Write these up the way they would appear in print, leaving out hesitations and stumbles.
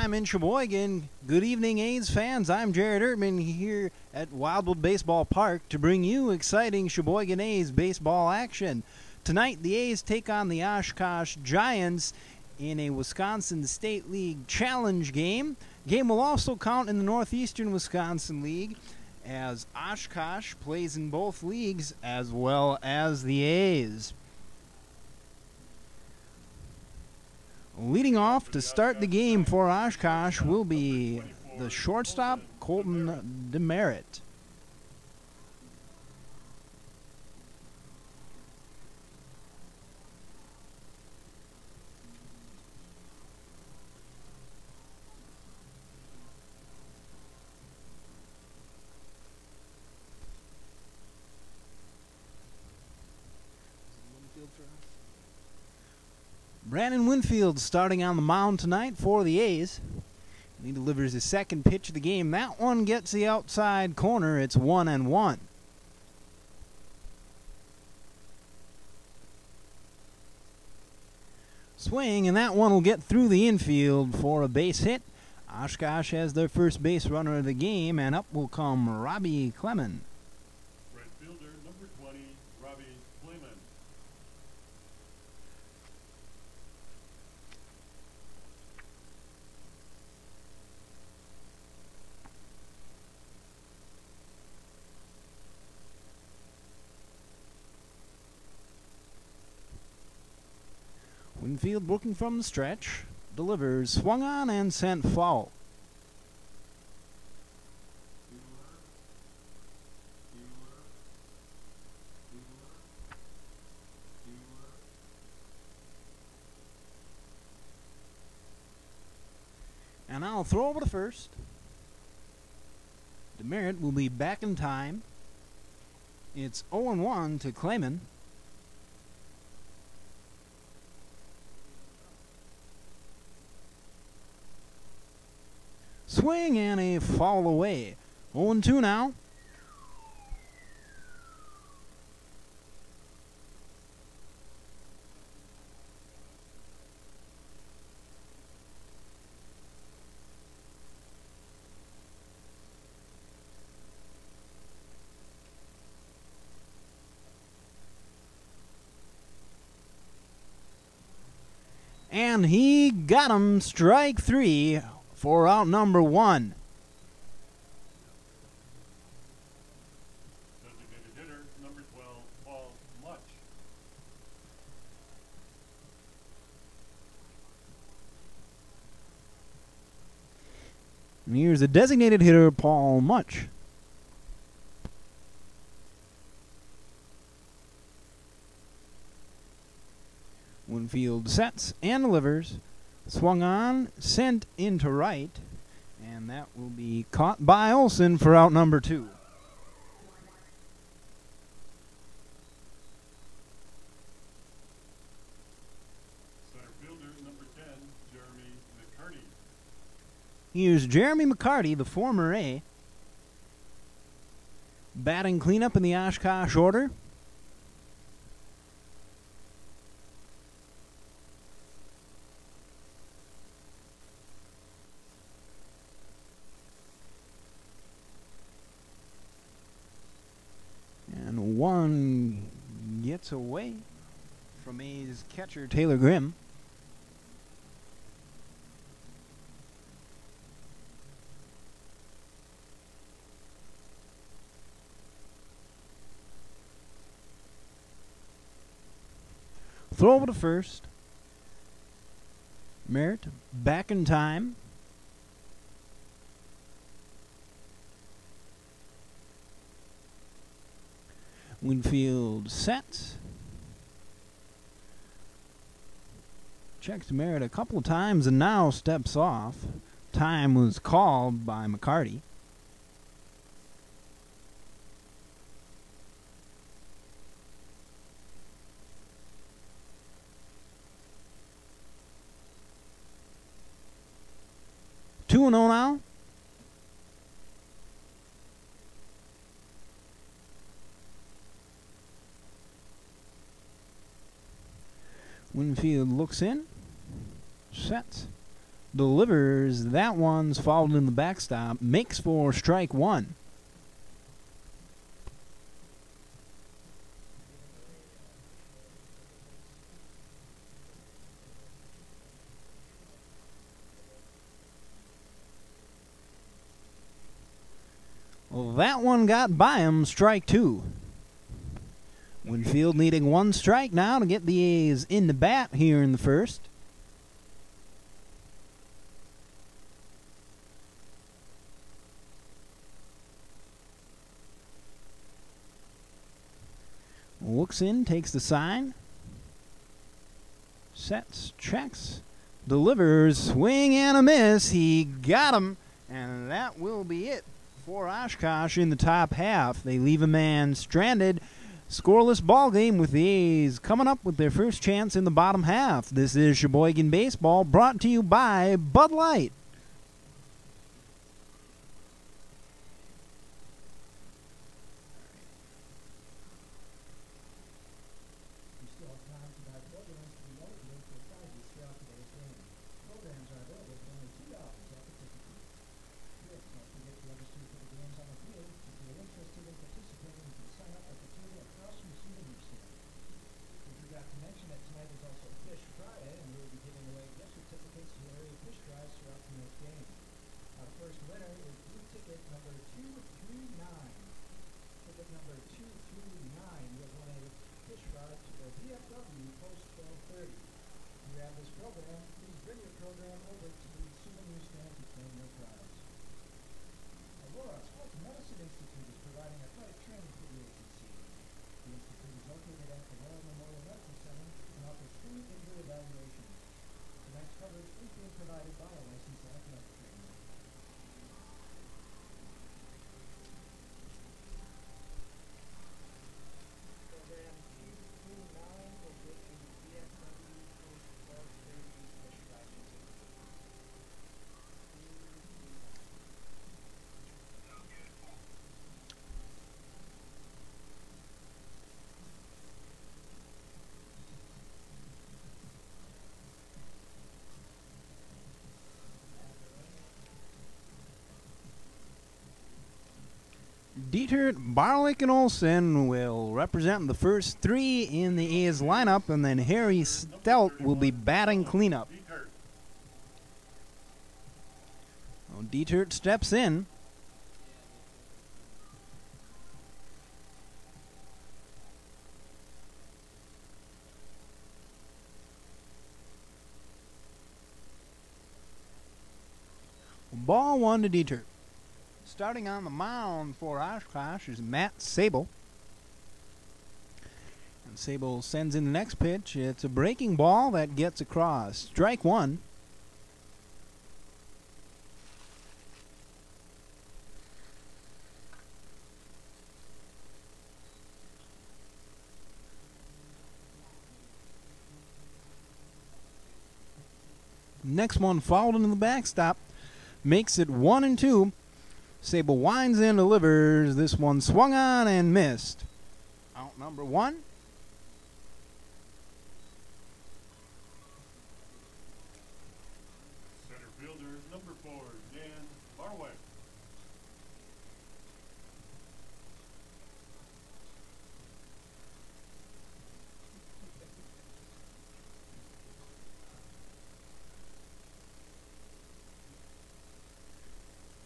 time in Sheboygan. Good evening, A's fans. I'm Jared Ertman here at Wildwood Baseball Park to bring you exciting Sheboygan A's baseball action. Tonight, the A's take on the Oshkosh Giants in a Wisconsin State League Challenge game. Game will also count in the Northeastern Wisconsin League, as Oshkosh plays in both leagues as well as the A's. Leading off to start the game for Oshkosh will be the shortstop, Colton Demerit. Brandon Winfield starting on the mound tonight for the A's. He delivers his second pitch of the game. That one gets the outside corner. It's 1-1. Swing, and that one will get through the infield for a base hit. Oshkosh has their first base runner of the game, and up will come Robbie Clement. Right fielder, number 20, Robbie Clement. Winfield working from the stretch, delivers, swung on and sent foul. And I'll throw over to first. Demerit will be back in time. It's 0-1 to Clayman. Swing and a foul away. 0-2 now. And he got him, strike three for out number one. Designated hitter, number 12, Paul Much. And here's the designated hitter, Paul Much. Winfield sets and delivers. Swung on, sent into right, and that will be caught by Olson for out number two. Center fielder, number 10, Jeremy McCarty. Here's Jeremy McCarty, the former A. Batting cleanup in the Oshkosh order. And one gets away from A's catcher, Taylor Grimm. Throw over to first. Merritt back in time. Winfield sets. Checks Merritt a couple of times and now steps off. Time was called by McCarty. 2-0 now. Winfield looks in, sets, delivers. That one's fouled in the backstop. Makes for strike one. Well, that one got by him. Strike two. Winfield needing one strike now to get the A's in the bat here in the first. Looks in, takes the sign. Sets, checks, delivers, swing and a miss. He got him, and that will be it for Oshkosh in the top half. They leave a man stranded. Scoreless ball game with the A's coming up with their first chance in the bottom half. This is Sheboygan Baseball, brought to you by Bud Light. Dietert, Barlick, and Olson will represent the first three in the A's lineup, and then Harry Stout will be batting cleanup. Well, Dietert steps in. Ball one to Dietert. Starting on the mound for Oshkosh is Matt Sable. And Sable sends in the next pitch. It's a breaking ball that gets across. Strike one. Next one fouled into the backstop. Makes it 1-2. Sable winds in, delivers. This one swung on and missed. Out number one. Center fielder, number 4, Dan Barwick.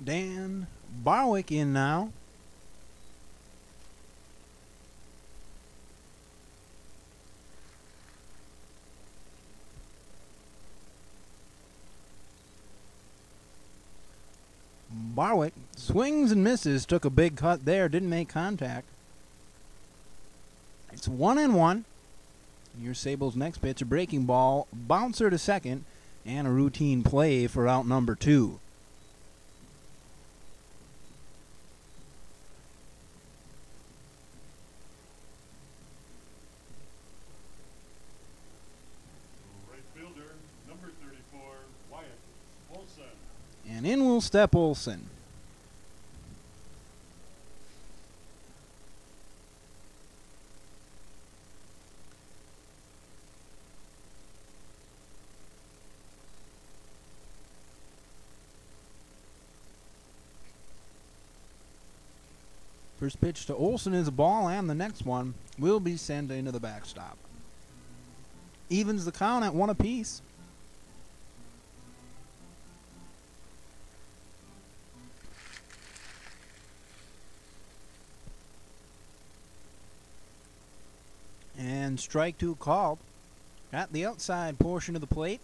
Dan Barwick in now. Barwick swings and misses. Took a big cut there. Didn't make contact. It's 1-1. Here's Sable's next pitch. A breaking ball. Bouncer to second. And a routine play for out number two. And in will step Olson. First pitch to Olson is a ball, and the next one will be sent into the backstop. Evens the count at 1 apiece. And strike 2 called at the outside portion of the plate.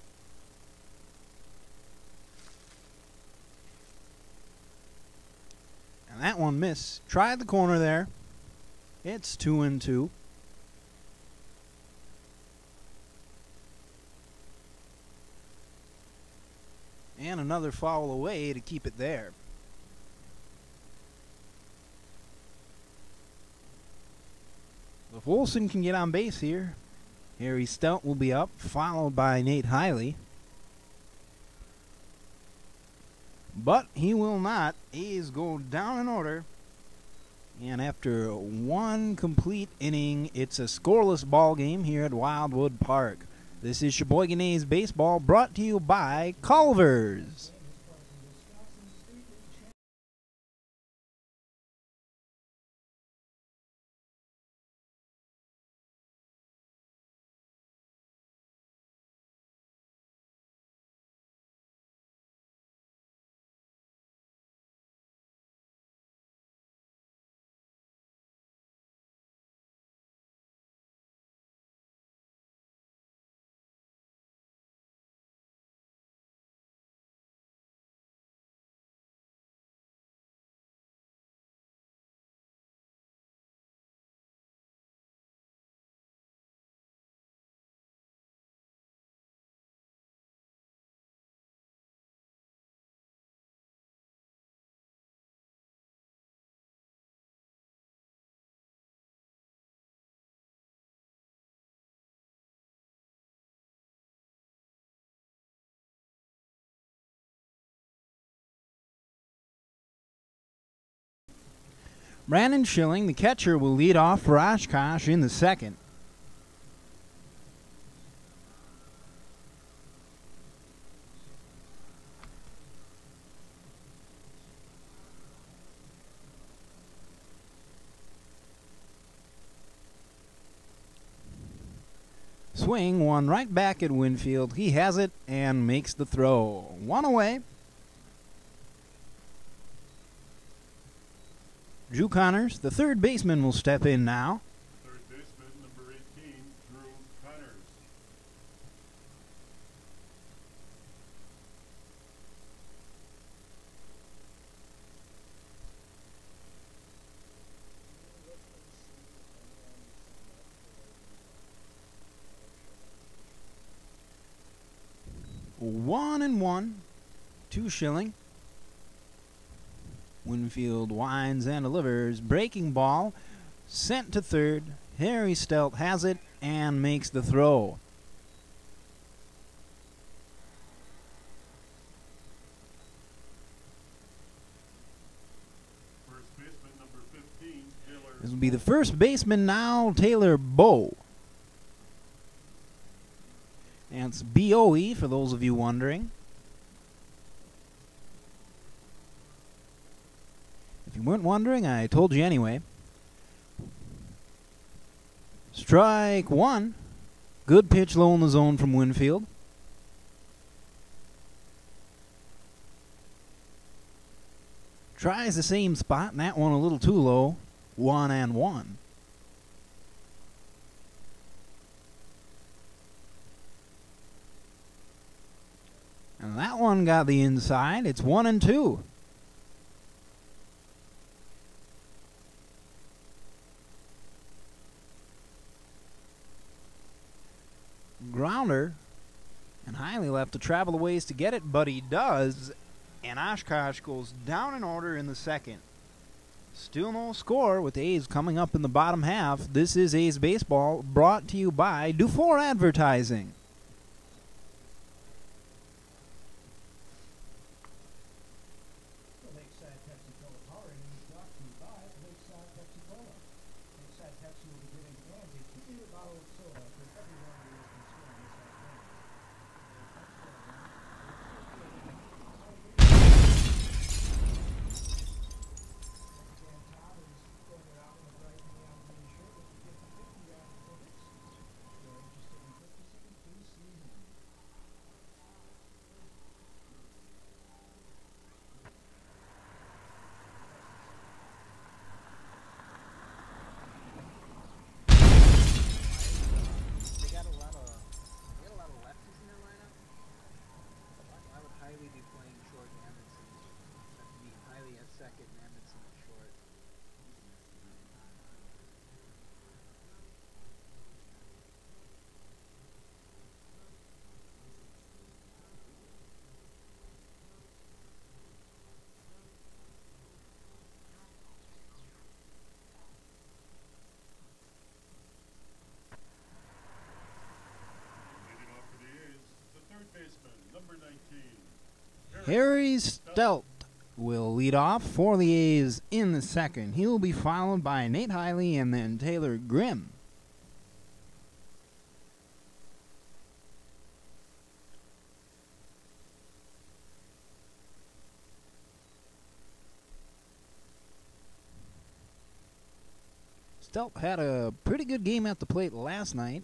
And that one missed. Tried the corner there. It's 2-2. And another foul away to keep it there. If Olson can get on base here, Harry Stout will be up, followed by Nate Hiley. But he will not. A's go down in order. And after 1 complete inning, it's a scoreless ball game here at Wildwood Park. This is Sheboygan A's baseball, brought to you by Culver's. Brandon Schilling, the catcher, will lead off for Oshkosh in the second. Swing, one right back at Winfield. He has it and makes the throw. 1 away. Drew Connors, the third baseman, will step in now. Third baseman, number 18, Drew Connors. One and one to Schilling. Winfield winds and delivers. Breaking ball sent to third. Harry Stout has it and makes the throw. First baseman, number 15, Taylor. This will be the first baseman now, Taylor Bowe. And it's B-O-E for those of you wondering. If you weren't wondering, I told you anyway. Strike 1. Good pitch low in the zone from Winfield. Tries the same spot, and that one a little too low. 1-1. And that one got the inside. It's 1-2. Grounder, and Hiley left to travel the ways to get it, but he does, and Oshkosh goes down in order in the second. Still no score with A's coming up in the bottom half. This is A's Baseball, brought to you by Dufour Advertising. Harry Stelt will lead off for the A's in the second. He will be followed by Nate Hiley and then Taylor Grimm. Stelt had a pretty good game at the plate last night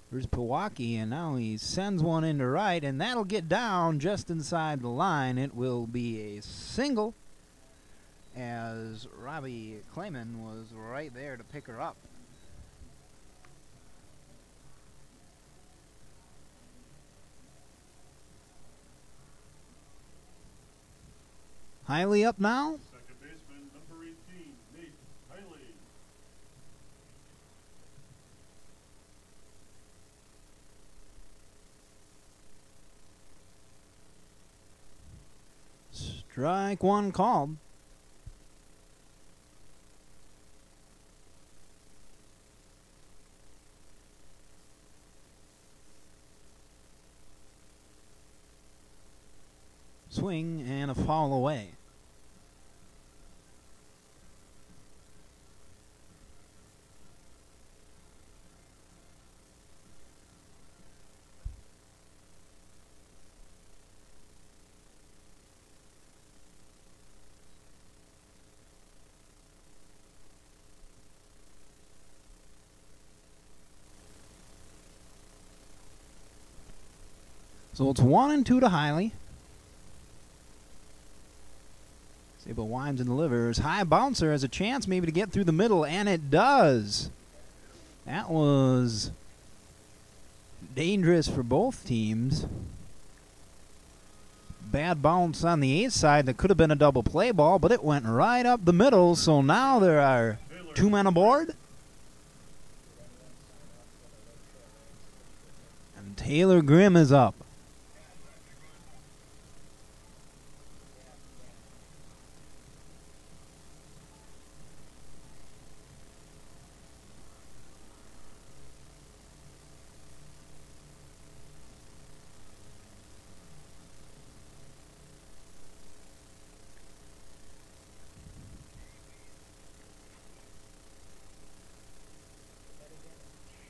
versus Pewaukee, and now he sends one into right, and that'll get down just inside the line. It will be a single, as Robbie Clayman was right there to pick her up. Hiley up now. Second baseman, number 18, Nate Hiley. Strike one called. Swing and a foul away. So it's 1-2 to Hiley. Sable winds and delivers. High bouncer has a chance maybe to get through the middle, and it does. That was dangerous for both teams. Bad bounce on the A's side. That could have been a double play ball, but it went right up the middle. So now there are two men aboard. And Taylor Grimm is up.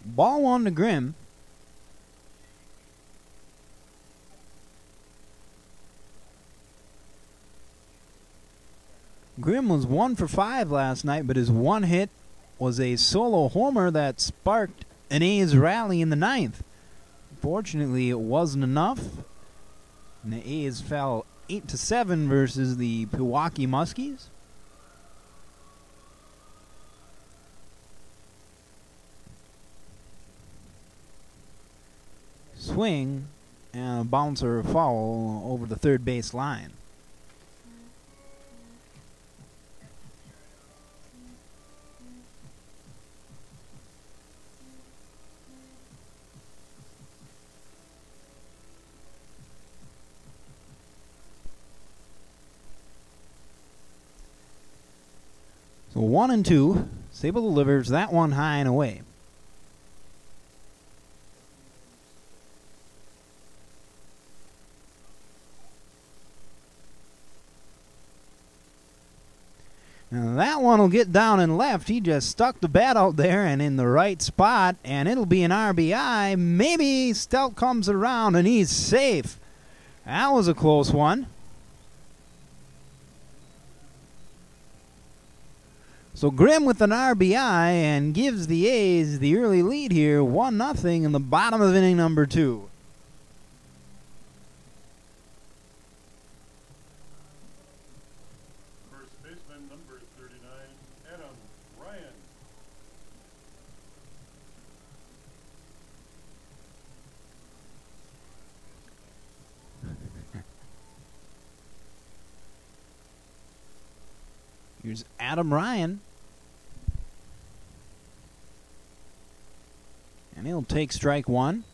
Ball one to Grimm. Grimm was 1 for 5 last night, but his one hit was a solo homer that sparked an A's rally in the ninth. Fortunately, it wasn't enough, and the A's fell 8-7 versus the Pewaukee Muskies. Swing and a bouncer foul over the third base line. So 1-2. Sable delivers that one high and away. Now that one will get down and left. He just stuck the bat out there and in the right spot, and it'll be an RBI. Maybe Stelt comes around and he's safe. That was a close one. So Grimm with an RBI and gives the A's the early lead here, 1-0 in the bottom of inning number 2. First baseman, number 39, Adam Ryan. Here's Adam Ryan. And he'll take strike one.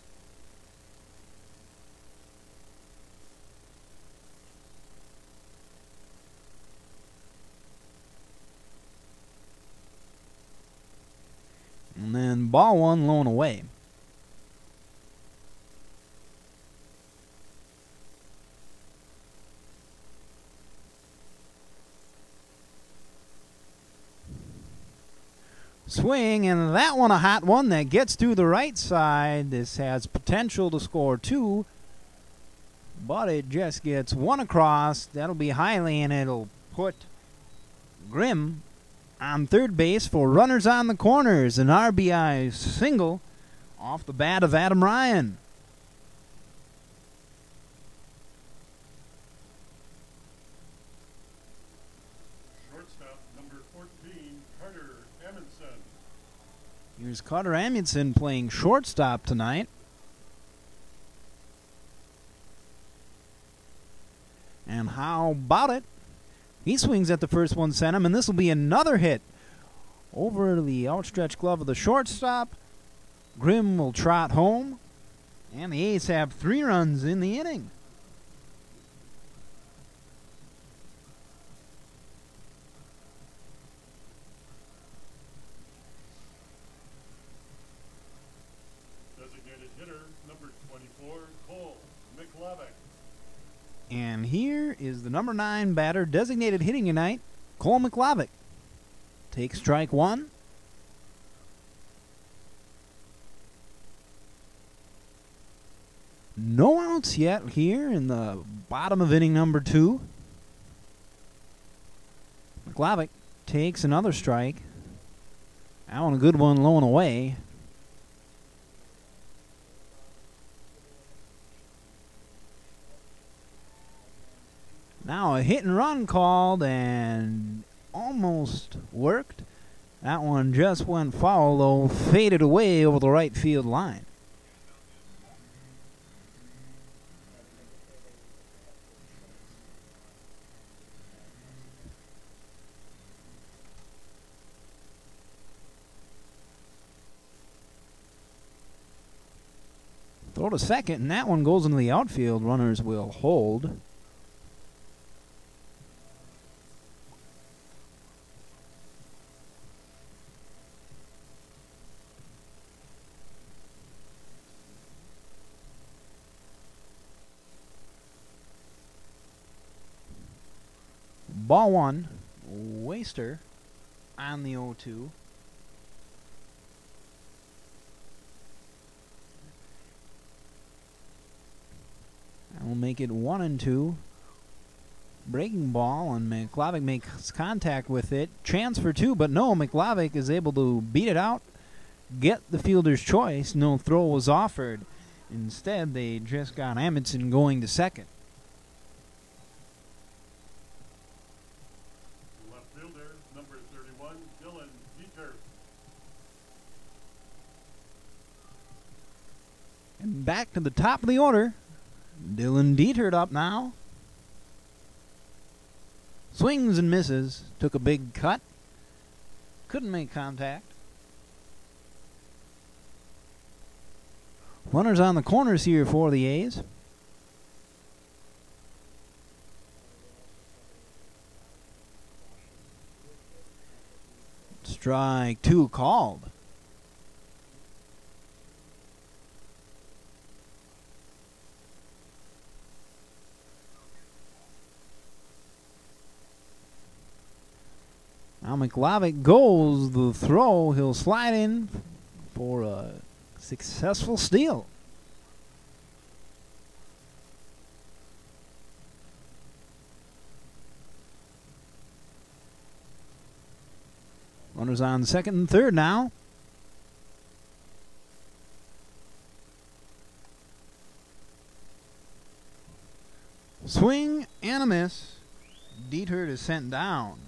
And then ball one, low and away. Swing, and that one a hot one that gets to the right side. This has potential to score 2, but it just gets 1 across. That'll be highly, and it'll put Grimm on third base for runners on the corners. An RBI single off the bat of Adam Ryan. Shortstop number 14, Carter Amundsen. Here's Carter Amundsen playing shortstop tonight. And how about it? He swings at the first one, sent him, and this will be another hit over the outstretched glove of the shortstop. Grimm will trot home, and the A's have 3 runs in the inning. Designated hitter number 24, Cole McLavick. And here is the number 9 batter designated hitting tonight, Cole McLavick. Takes strike 1. No outs yet here in the bottom of inning number 2. McLavick takes another strike. That one a good one, low and away. Now a hit and run called and almost worked. That one just went foul, though, faded away over the right field line. Throw to second, and that one goes into the outfield. Runners will hold. Ball 1, Waster on the 0-2. That will make it 1-2. Breaking ball, and McLavick makes contact with it. Chance for 2, but no, McLavick is able to beat it out, get the fielder's choice. No throw was offered. Instead, they just got Amundsen going to second. Number 31, Dylan Dieter. And back to the top of the order. Dylan Dieter up now. Swings and misses. Took a big cut. Couldn't make contact. Runners on the corners here for the A's. Strike 2 called. Now McLavick goes the throw. He'll slide in for a successful steal. Runners on second and third now. Swing and a miss. Dieter is sent down.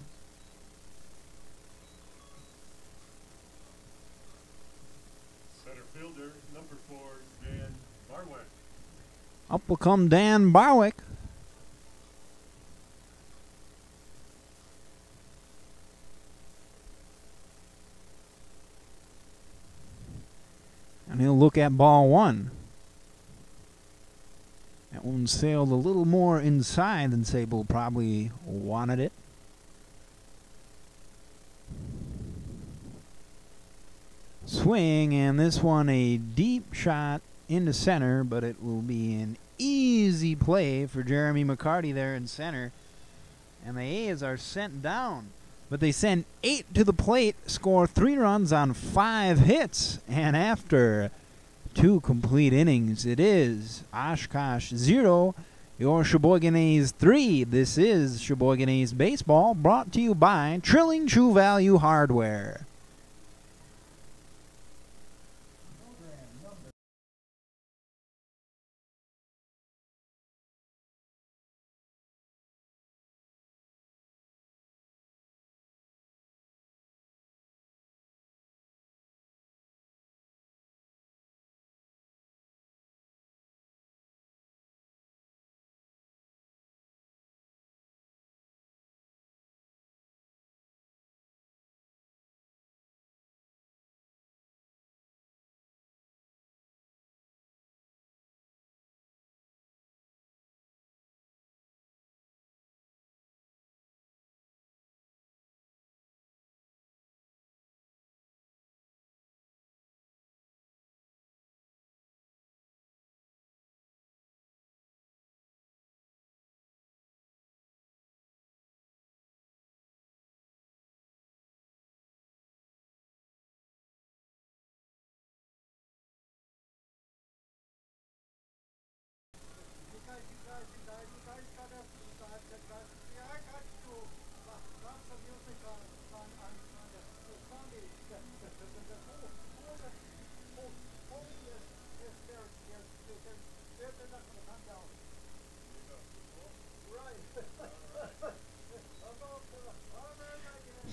Center fielder number 4, Dan Barwick. Up will come Dan Barwick. And he'll look at ball 1. That one sailed a little more inside than Sable probably wanted it. Swing, and this one a deep shot into center, but it will be an easy play for Jeremy McCarty there in center. And the A's are sent down. But they send 8 to the plate, score 3 runs on 5 hits, and after 2 complete innings, it is Oshkosh 0, your Sheboygan A's 3. This is Sheboygan A's Baseball, brought to you by Trilling True Value Hardware.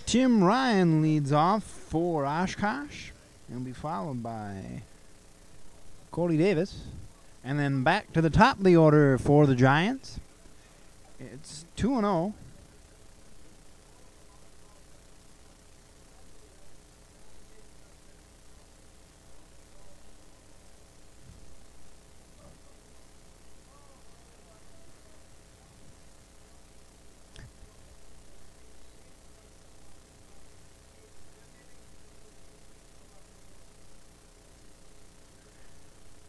Tim Ryan leads off for Oshkosh. He'll be followed by Cody Davis. And then back to the top of the order for the Giants. It's 2-0.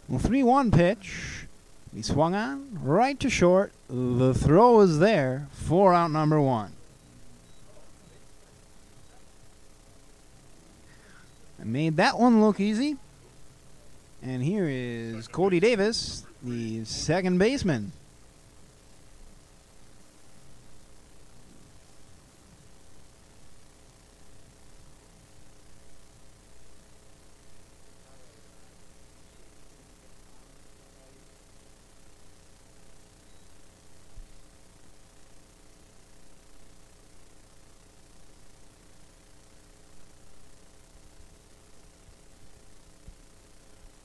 Well, 3-1 pitch. He swung on, right to short. The throw is there for out number 1. I made that one look easy. And here is Cody Davis, the second baseman.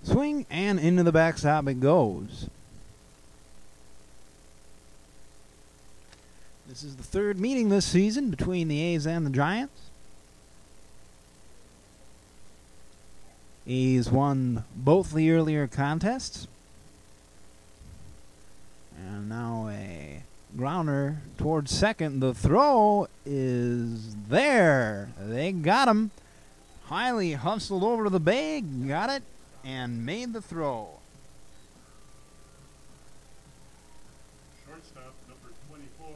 Swing and into the backstop it goes. This is the third meeting this season between the A's and the Giants. A's won both the earlier contests. And now a grounder towards second. The throw is there. They got him. Hiley hustled over to the bag, got it, and made the throw. Shortstop number 24,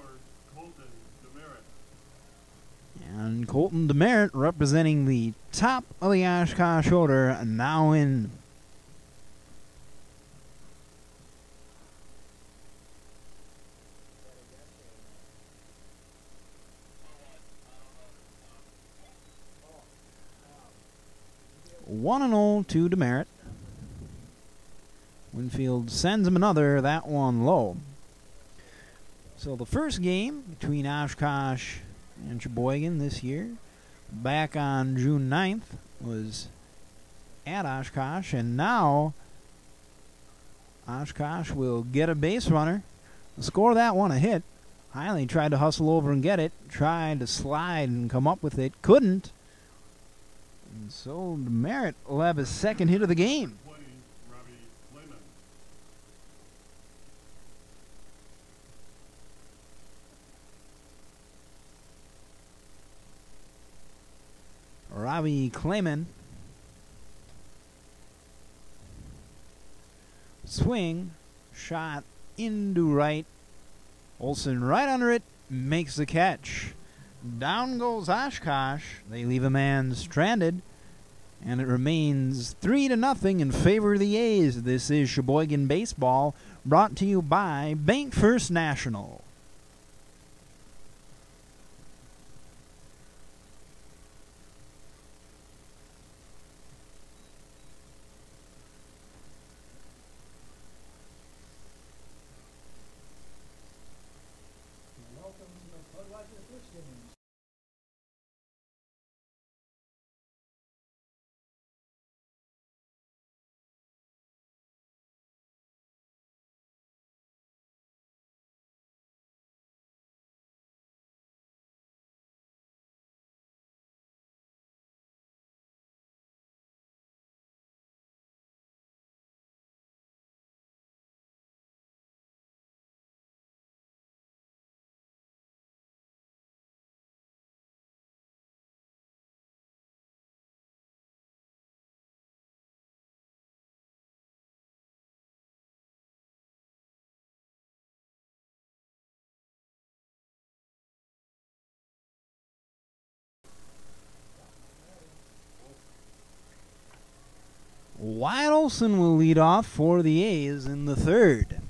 Colton Demerit. And Colton Demerit representing the top of the Oshkosh order, now in. One and 0 to Demerit. Winfield sends him another, that one low. So the first game between Oshkosh and Sheboygan this year, back on June 9th, was at Oshkosh, and now Oshkosh will get a base runner, score that one a hit. Hiley tried to hustle over and get it, tried to slide and come up with it, couldn't. And so Demerit will have his second hit of the game. Robbie Clayman. Swing, shot into right. Olsen right under it, makes the catch. Down goes Oshkosh. They leave a man stranded, and it remains 3-0 in favor of the A's. This is Sheboygan Baseball, brought to you by Bank First National. Welcome to the Budweiser First Innings. Wyatt Olson will lead off for the A's in the third.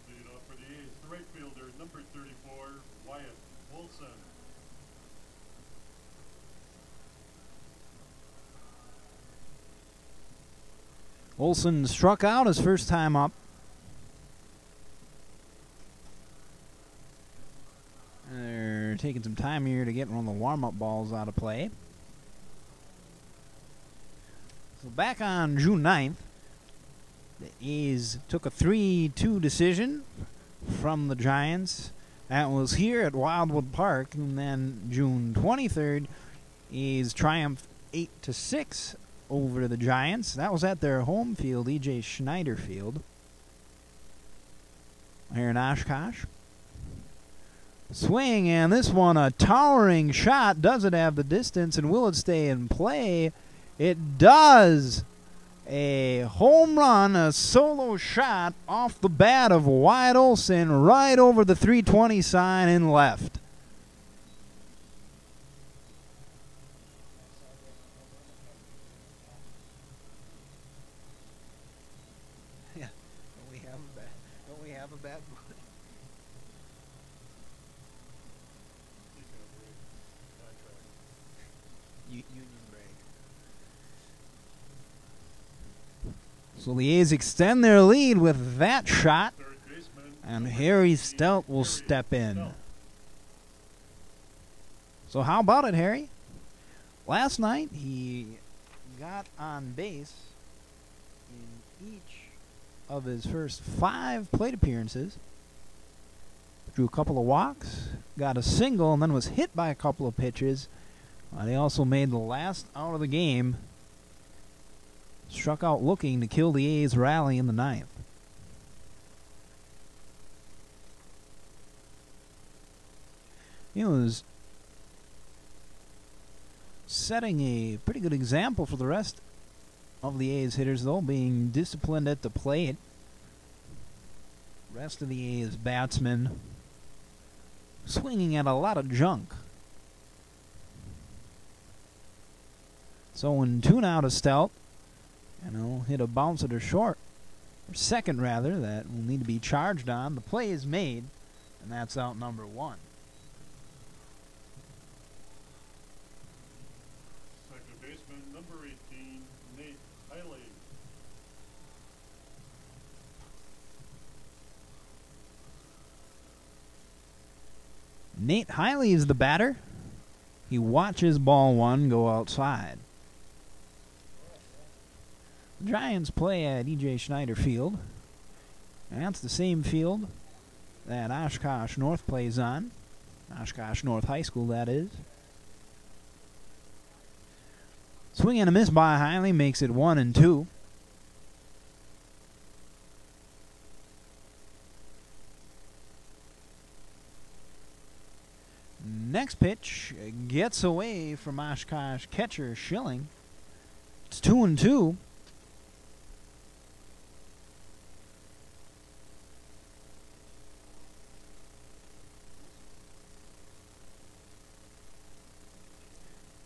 Leading off for the A's, the right fielder, number 34, Wyatt Wilson. Olson struck out his first time up. They're taking some time here to get one of the warm-up balls out of play. So back on June 9th, the A's took a 3-2 decision from the Giants. That was here at Wildwood Park. And then June 23rd, A's triumphed 8-6 over the Giants. That was at their home field, E.J. Schneider Field, here in Oshkosh. Swing, and this one a towering shot. Does it have the distance, and will it stay in play? It does. A home run, a solo shot off the bat of Wyatt Olson right over the 320 sign in left. Yeah, don't we have a bad boy? He's going to break contract. Union break. So the A's extend their lead with that shot, Third baseman, and number Harry 18, Stout will Harry step in. Stout. So how about it, Harry? Last night he got on base in each of his first 5 plate appearances. Drew a couple of walks, got a single, and then was hit by a couple of pitches. He also made the last out of the game. Struck out looking to kill the A's rally in the 9th. He was setting a pretty good example for the rest of the A's hitters, though, being disciplined at the plate. Rest of the A's batsmen swinging at a lot of junk. So in 2 now to Stout, and he'll hit a bouncer to short, or second rather, that will need to be charged on. The play is made, and that's out number 1. Second baseman, number 18, Nate Hiley. Nate Hiley is the batter. He watches ball 1 go outside. The Giants play at E.J. Schneider Field. And that's the same field that Oshkosh North plays on. Oshkosh North High School, that is. Swing and a miss by Hiley makes it 1-2. Next pitch gets away from Oshkosh catcher Schilling. It's 2-2.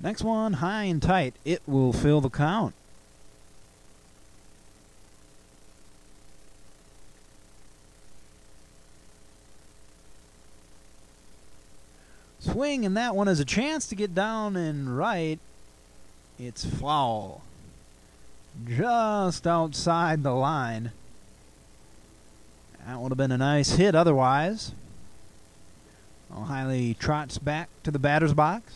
Next one, high and tight. It will fill the count. Swing, and that one has a chance to get down and right. It's foul. Just outside the line. That would have been a nice hit otherwise. O'Reilly trots back to the batter's box.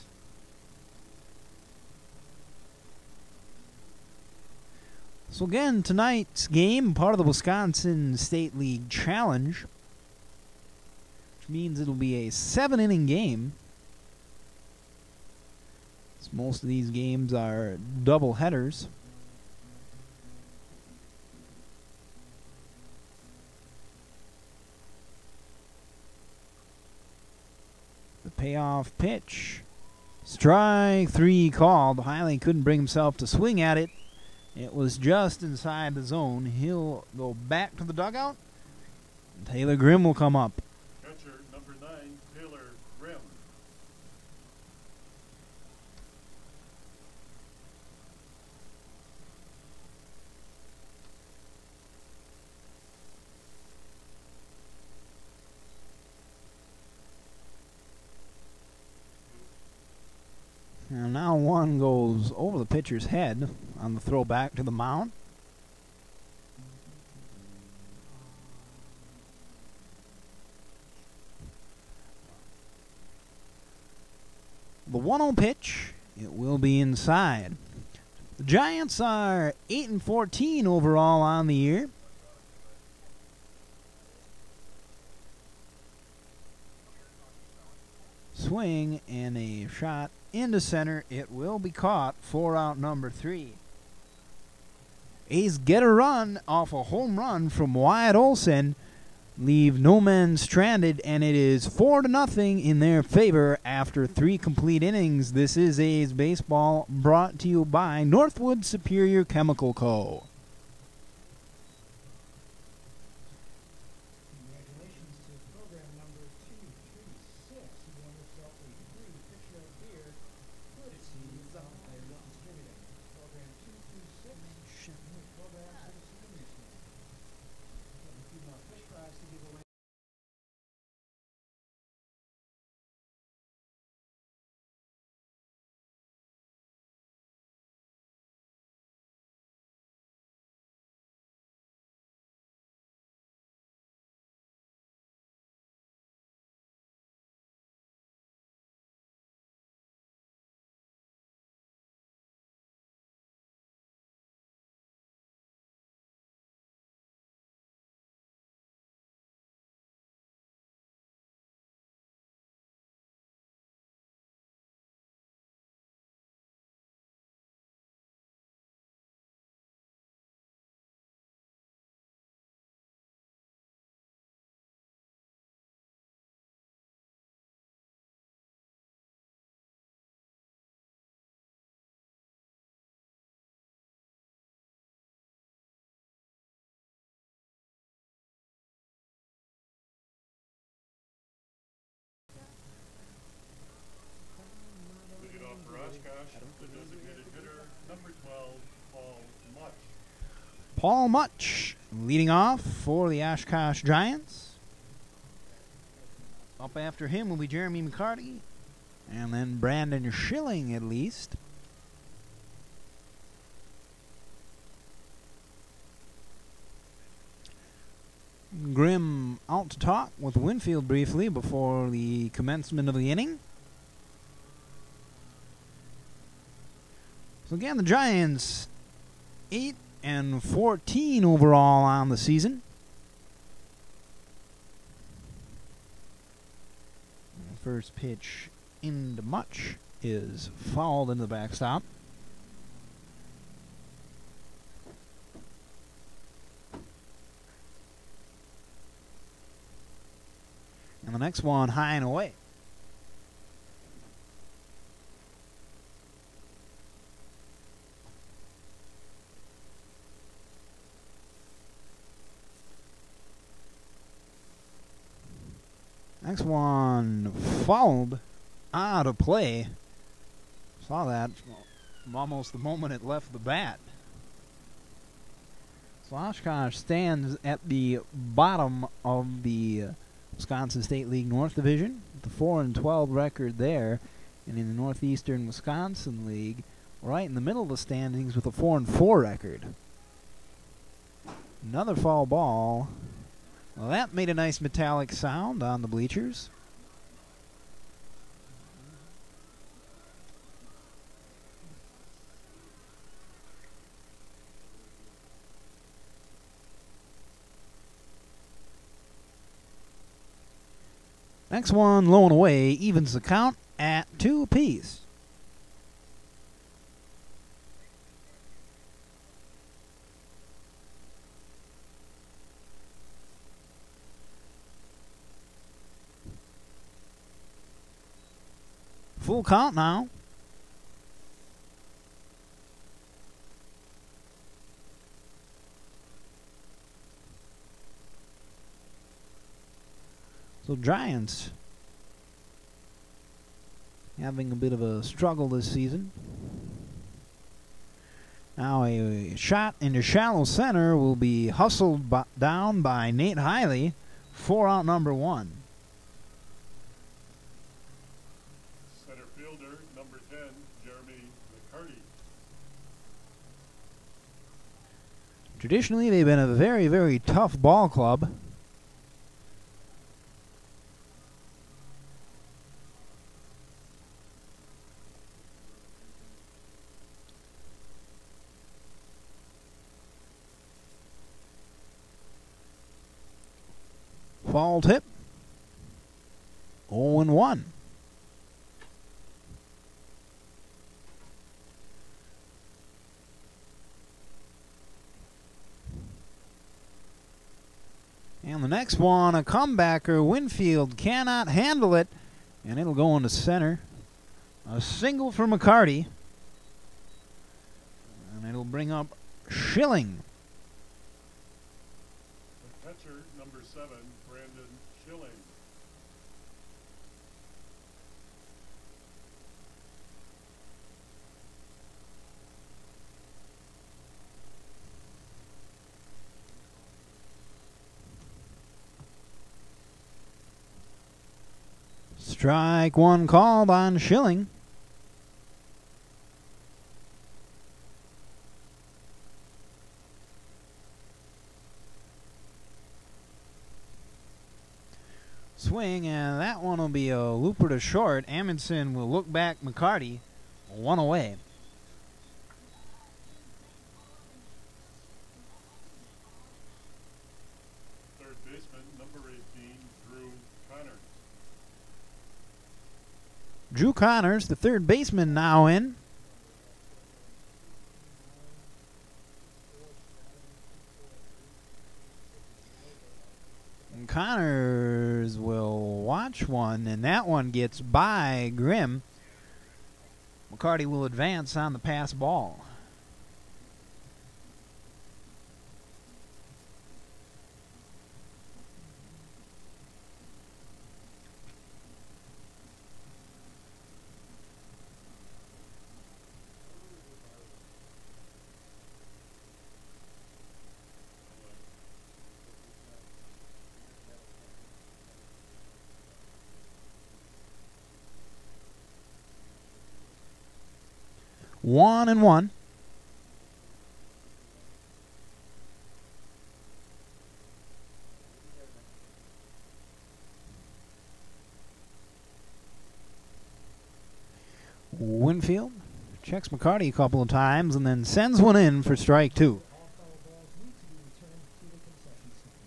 So again, tonight's game, part of the Wisconsin State League Challenge, which means it'll be a 7-inning game. Most of these games are double headers. The payoff pitch. Strike 3 called. Hiley couldn't bring himself to swing at it. It was just inside the zone. He'll go back to the dugout. Taylor Grimm will come up. Catcher number 9, Taylor Grimm. And now one goes over the pitcher's head on the throw back to the mound. The 1-0 pitch, it will be inside. The Giants are 8-14 overall on the year. Swing and a shot into center. It will be caught for out number 3. A's get a run off a home run from Wyatt Olson. Leave no men stranded, and it is 4-0 in their favor after 3 complete innings. This is A's Baseball, brought to you by Northwood Superior Chemical Co. Congratulations to program number 236. You won yourself a free picture of beer, courtesy of Iron Distributing. Program 236, new program for the seniors game. We have a few more fish fries to give away. Leading off for Oshkosh, the designated hitter, number 12, Paul Much. Paul Much leading off for the Oshkosh Giants. Up after him will be Jeremy McCarty, and then Brandon Schilling at least. Grimm out to talk with Winfield briefly before the commencement of the inning. So again, the Giants 8-14 overall on the season. The first pitch into Much is fouled into the backstop. And the next one high and away. Next one fouled out of play. Saw that almost the moment it left the bat. So Oshkosh stands at the bottom of the Wisconsin State League North Division with the 4-12 record there, and in the Northeastern Wisconsin League, right in the middle of the standings with a 4-4 record. Another foul ball. Well, that made a nice metallic sound on the bleachers. Next one, low and away, evens the count at 2 apiece. Full count now. So Giants having a bit of a struggle this season. Now a shot into shallow center will be hustled down by Nate Hiley. 4 out, number 1. Center fielder, number 10, Jeremy McCarty. Traditionally, they've been a very, very tough ball club. Foul tip. 0-1. And the next one, a comebacker. Winfield cannot handle it, and it'll go into center. A single for McCarty, and it'll bring up Schilling. The catcher, number 7, Brandon Schilling. Strike one called on Schilling. Swing, and that one will be a looper to short. Amundsen will look back McCarty. 1 away. Third baseman, number 18, Drew Connors. Drew Connors, the third baseman, now in. And Connors will watch one, and that one gets by Grimm. McCarty will advance on the pass ball. One and one. Winfield checks McCarty a couple of times and then sends one in for strike 2. All foul balls need to be returned to the concession stand.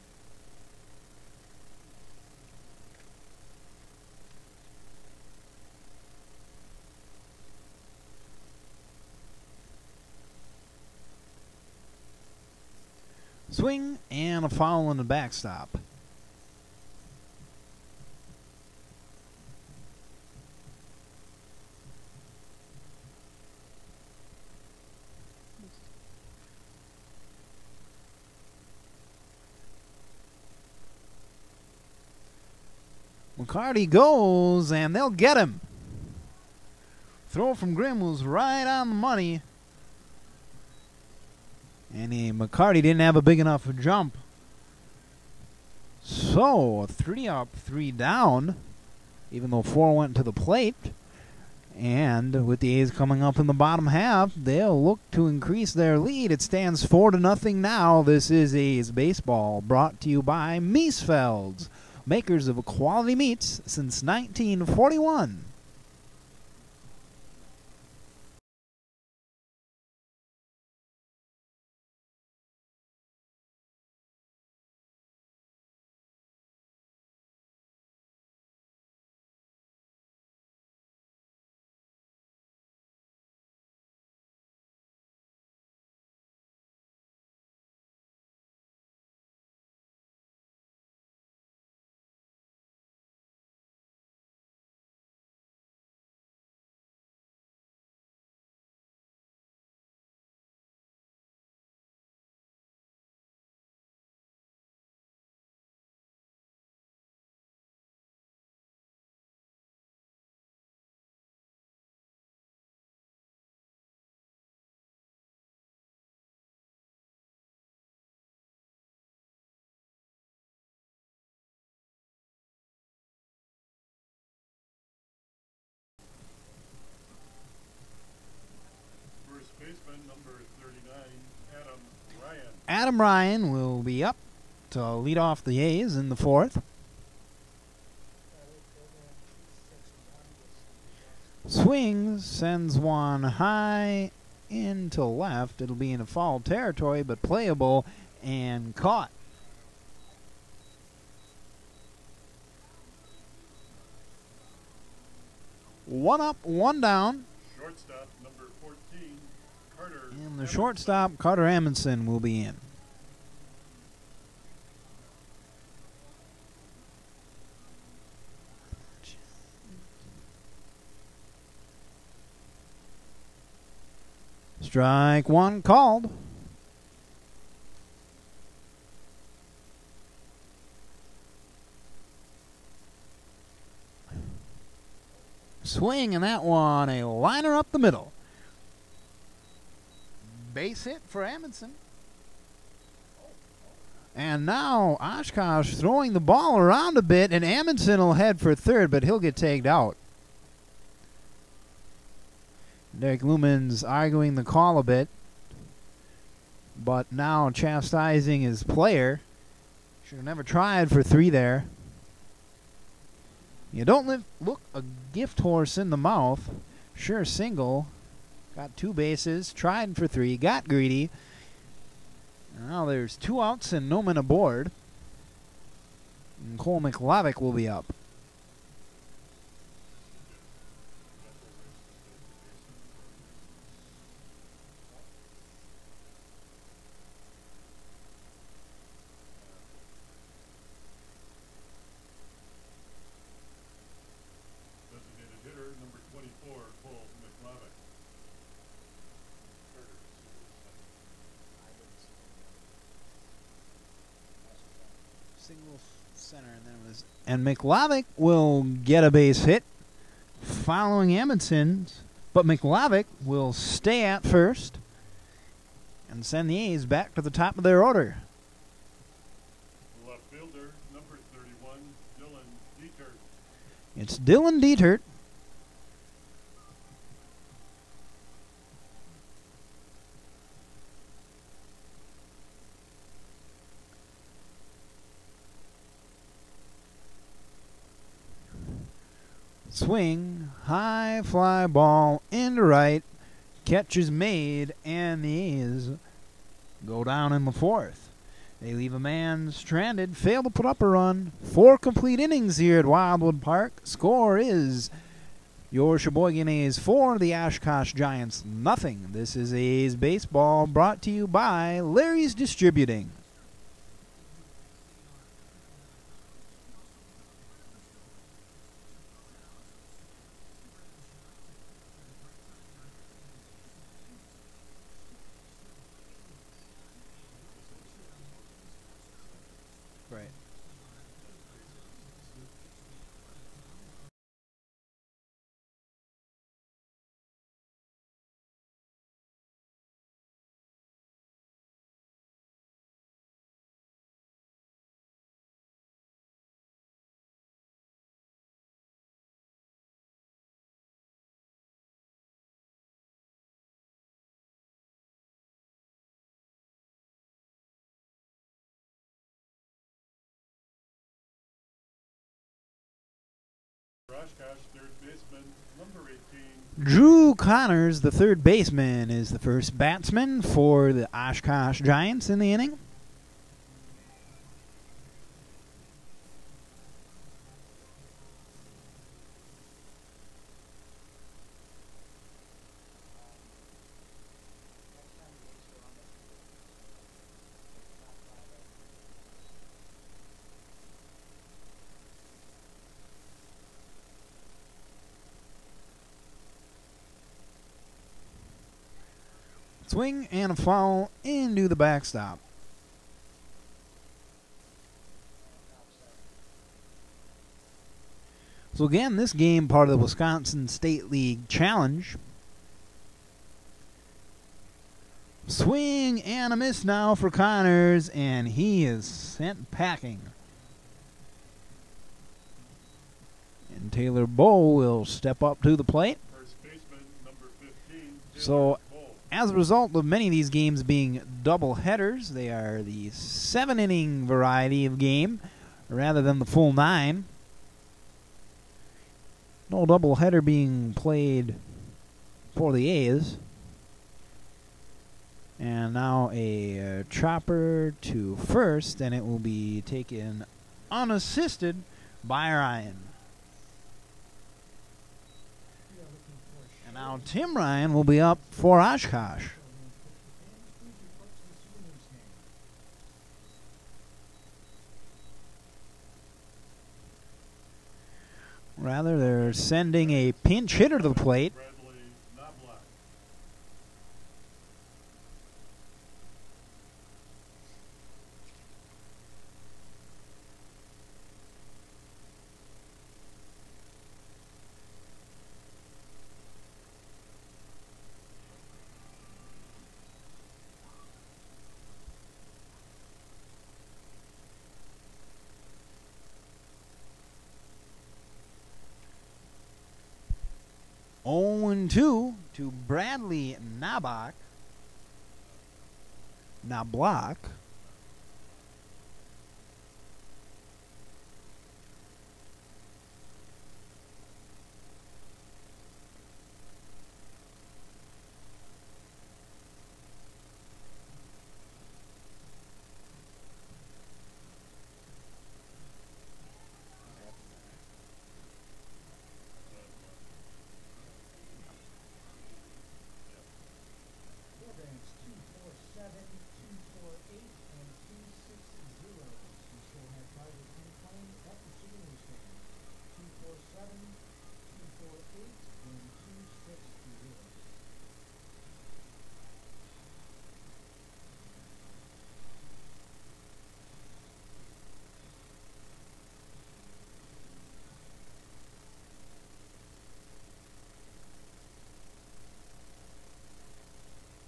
Swing and a foul on the backstop. McCarty goes, and they'll get him. throw from Grimm was right on the money. And McCarty didn't have a big enough jump. So, 3 up, 3 down, even though 4 went to the plate. And with the A's coming up in the bottom half, they'll look to increase their lead. It stands 4-0 now. This is A's Baseball, brought to you by Miesfeld's, makers of quality meats since 1941. First baseman, number 39, Adam Ryan. Adam Ryan will be up to lead off the A's in the 4th. Swings, sends one high into left. It'll be in a foul territory, but playable and caught. One up, one down. Shortstop, number 14, Carter. And the shortstop, Carter Amundsen, will be in. Strike one called. Swing, and that one a liner up the middle. Base hit for Amundsen. And now Oshkosh throwing the ball around a bit, and Amundsen will head for third, but he'll get tagged out. Derek Lumen's arguing the call a bit, but now chastising his player. Should have never tried for 3 there. You don't look a gift horse in the mouth. Sure single. Got 2 bases. Tried for 3. Got greedy. Now there's 2 outs and no men aboard. And Cole McLavick will be up. Designated hitter, number 24, Cole McLavick. Single center, and then it was. And McLavick will get a base hit following Amundsen's, but McLavick will stay at first and send the A's back to the top of their order. Left fielder, number 31, Dylan Dietert. It's Dylan Dietert. Swing, high fly ball into right. Catch is made, and the A's go down in the 4th. They leave a man stranded, fail to put up a run. 4 complete innings here at Wildwood Park. Score is your Sheboygan A's 4, the Oshkosh Giants nothing. This is A's Baseball, brought to you by Larry's Distributing. Right. Oshkosh, third baseman, number 18. Drew Connors, the third baseman, is the first batsman for the Oshkosh Giants in the inning. Swing and a foul into the backstop. So again, this game part of the Wisconsin State League Challenge. Swing and a miss now for Connors, and he is sent packing. And Taylor Bow will step up to the plate. First baseman, number 15. So, as a result of many of these games being double headers, they are the 7-inning variety of game rather than the full 9. No double header being played for the A's. And now a chopper to first, and it will be taken unassisted by Ryan. And now Tim Ryan will be up for Oshkosh. Rather, they're sending a pinch hitter to the plate. Oh, 2 to Bradley Knobloch.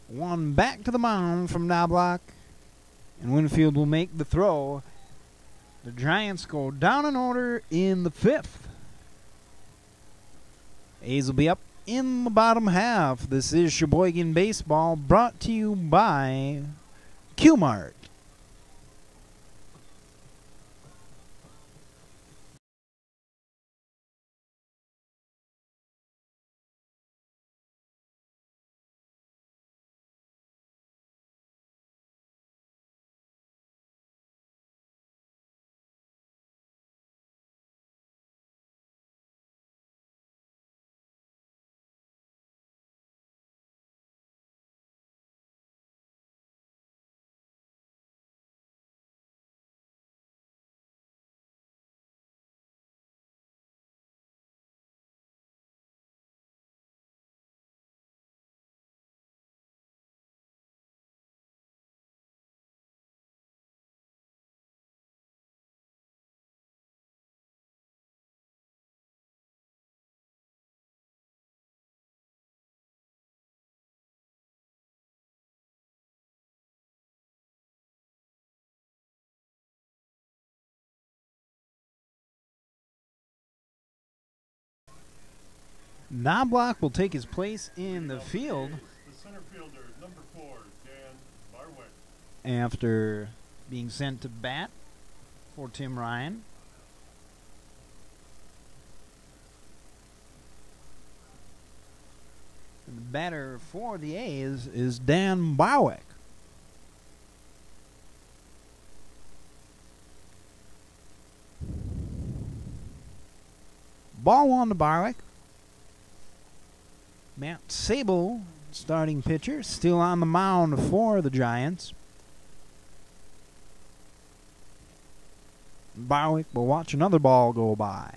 One back to the mound from Knobloch, and Winfield will make the throw. The Giants go down in order in the 5th. A's will be up in the bottom half. This is Sheboygan Baseball, brought to you by Q-Mart. Knobloch will take his place in the field The center fielder, number 4, Dan Barwick. after being sent to bat for Tim Ryan. batter for the A's is Dan Barwick. Ball 1 to Barwick. Matt Sable, starting pitcher, still on the mound for the Giants. Barwick will watch another ball go by.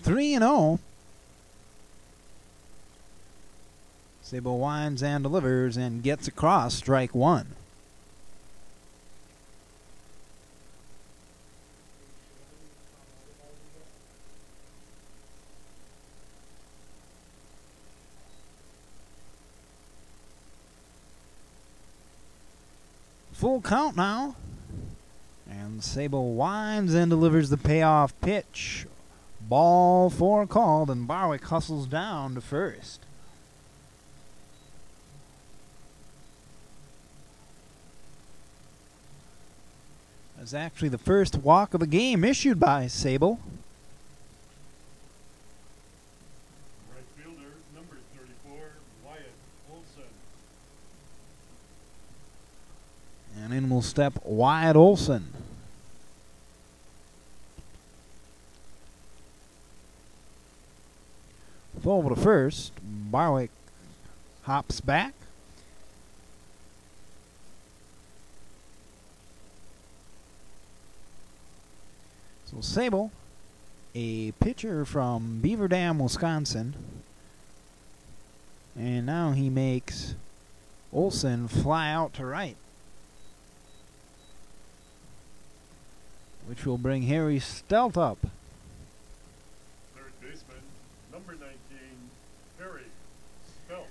Three and 0. Sable winds and delivers and gets across strike one. Full count now. And Sable winds and delivers the payoff pitch. Ball 4 called, and Barwick hustles down to first. That's actually the first walk of the game issued by Sable. Right fielder, number 34, Wyatt Olson. And in will step Wyatt Olson. Over to first. Barwick hops back. So Sable, a pitcher from Beaver Dam, Wisconsin. And now he makes Olson fly out to right, which will bring Harry Stelt up. Third baseman, number 19, Harry Stelt.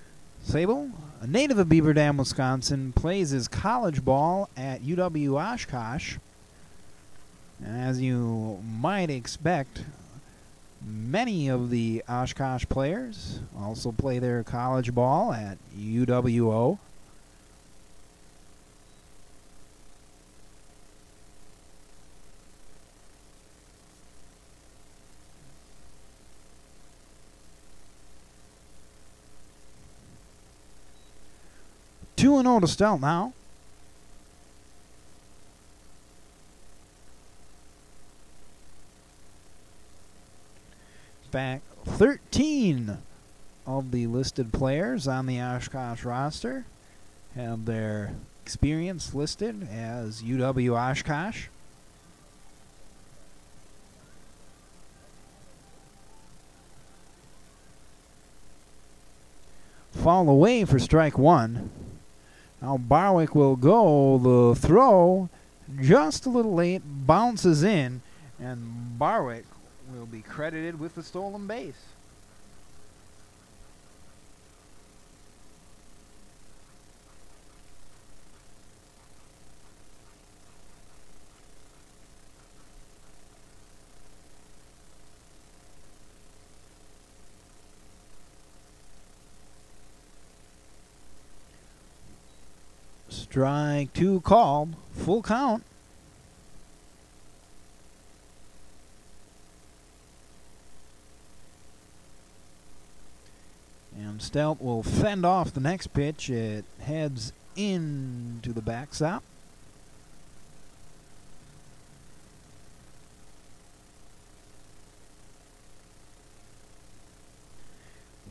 Sable, a native of Beaver Dam, Wisconsin, plays his college ball at UW Oshkosh. And as you might expect, many of the Oshkosh players also play their college ball at UWO. Two and 0 to Stelt now. Back 13 of the listed players on the Oshkosh roster have their experience listed as UW Oshkosh. Foul away for strike one. Now Barwick will go. The throw just a little late, bounces in, and Barwick will be credited with the stolen base. Strike two called, full count. And Stelt will fend off the next pitch. It heads into the backstop.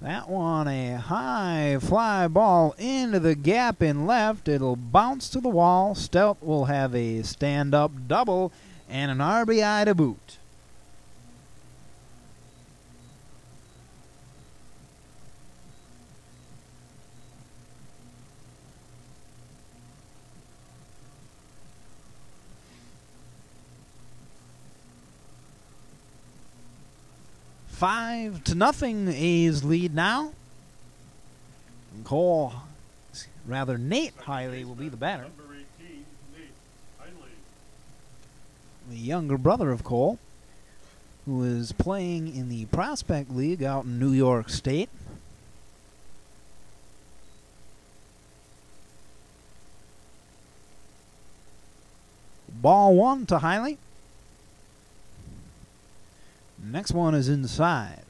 That one, a high fly ball into the gap in left. It'll bounce to the wall. Stelt will have a stand-up double and an RBI to boot. Five to nothing, A's lead now. Cole, rather Nate Hiley will be the batter. Number 18, Nate Hiley. The younger brother of Cole, who is playing in the Prospect League out in New York State. Ball one to Hiley. Next one is inside.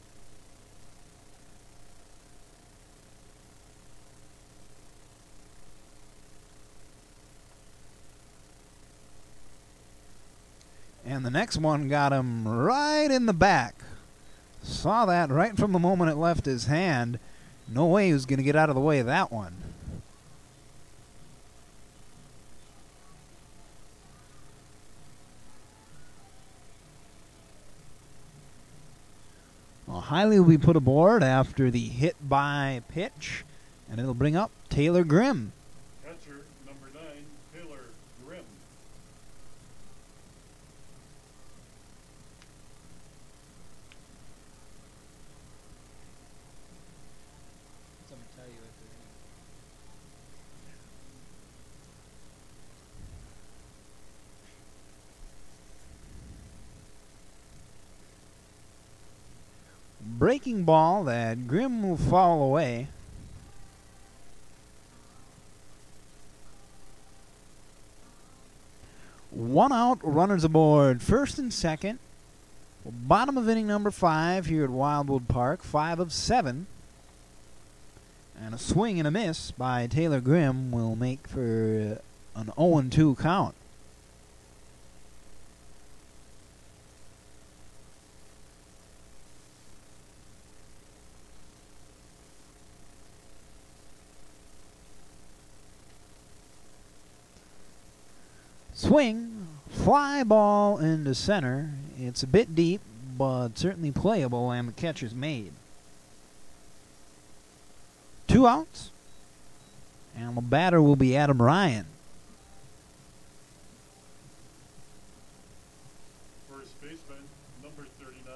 And the next one got him right in the back. Saw that right from the moment it left his hand. No way he was going to get out of the way of that one. Well, Hiley will be put aboard after the hit by pitch, and it'll bring up Taylor Grimm. Catcher, number 9, Taylor Grimm. Someone tell you if they're Breaking ball that Grimm will foul away. One out, runners aboard, first and second. Bottom of inning number 5 here at Wildwood Park, 5 of 7. And a swing and a miss by Taylor Grimm will make for an 0-2 count. Swing, fly ball into center. It's a bit deep, but certainly playable, and the catch is made. 2 outs, and the batter will be Adam Ryan. First baseman, number 39,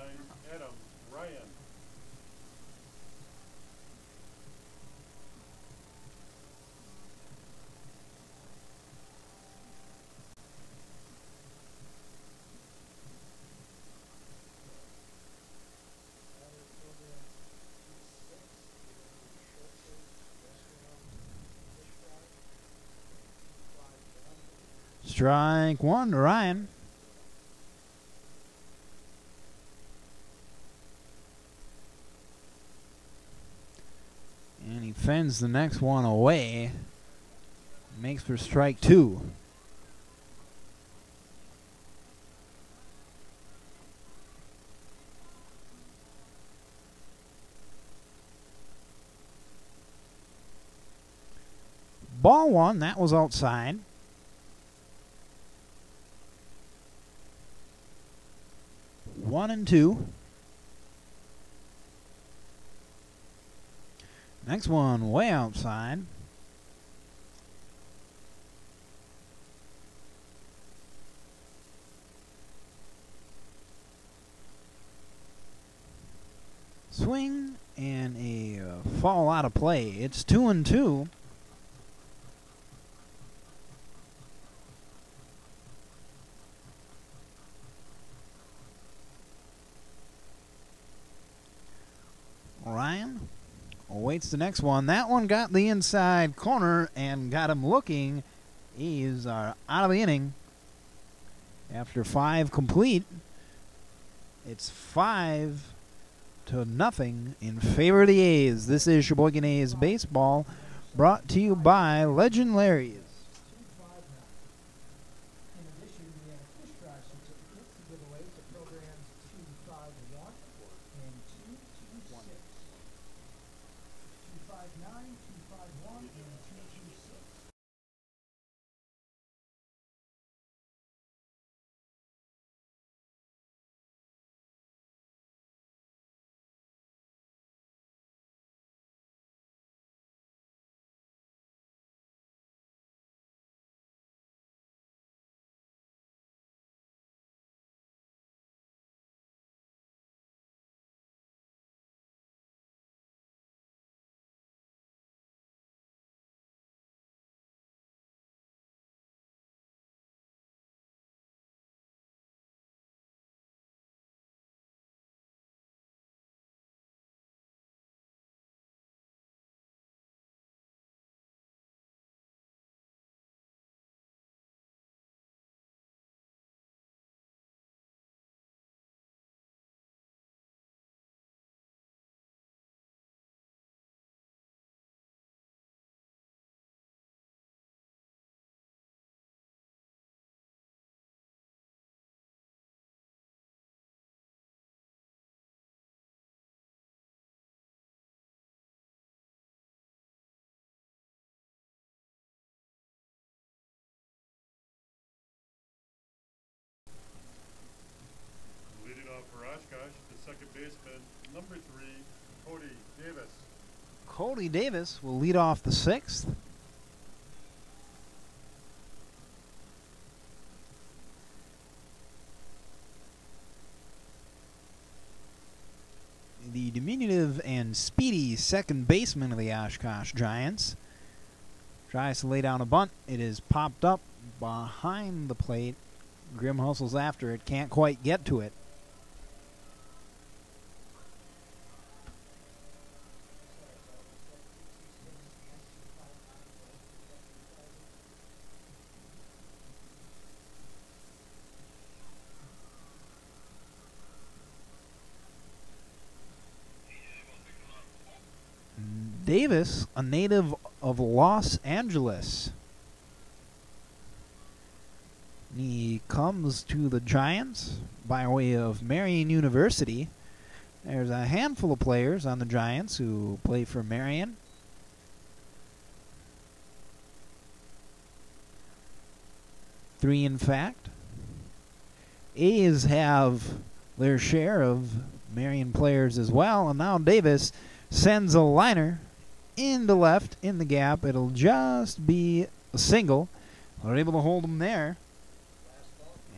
Adam Ryan. Strike one to Ryan. And he fends the next one away. Makes for strike 2. Ball one, that was outside. 1-2. Next one way outside. Swing and a fall out of play. It's 2-2. Ryan awaits the next one. That one got the inside corner and got him looking. A's are out of the inning after 5 complete. It's 5-0 in favor of the A's. This is Sheboygan A's baseball, brought to you by Legend Larry's. In addition, we have fish fry certificates to give away to programs 251 and 226. 259, 251, and 226. number 3, Cody Davis. Cody Davis will lead off the 6th. The diminutive and speedy second baseman of the Oshkosh Giants tries to lay down a bunt. It is popped up behind the plate. Grimm hustles after it, can't quite get to it. Davis, a native of Los Angeles. He comes to the Giants by way of Marian University. There's a handful of players on the Giants who play for Marian. Three, in fact. A's have their share of Marian players as well, and now Davis sends a liner into left in the gap. It'll just be a single. They're able to hold him there.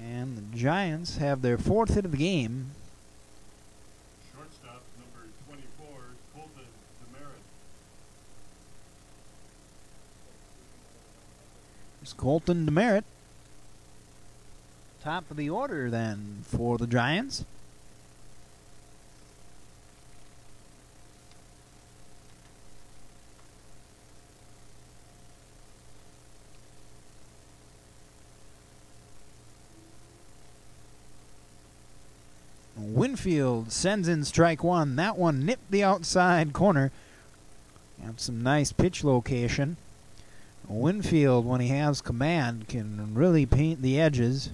And the Giants have their 4th hit of the game. Shortstop number 24, Colton Demerit. It's Colton Demerit. Top of the order then for the Giants. Winfield sends in strike one. That one nipped the outside corner. Got some nice pitch location. Winfield, when he has command, can really paint the edges.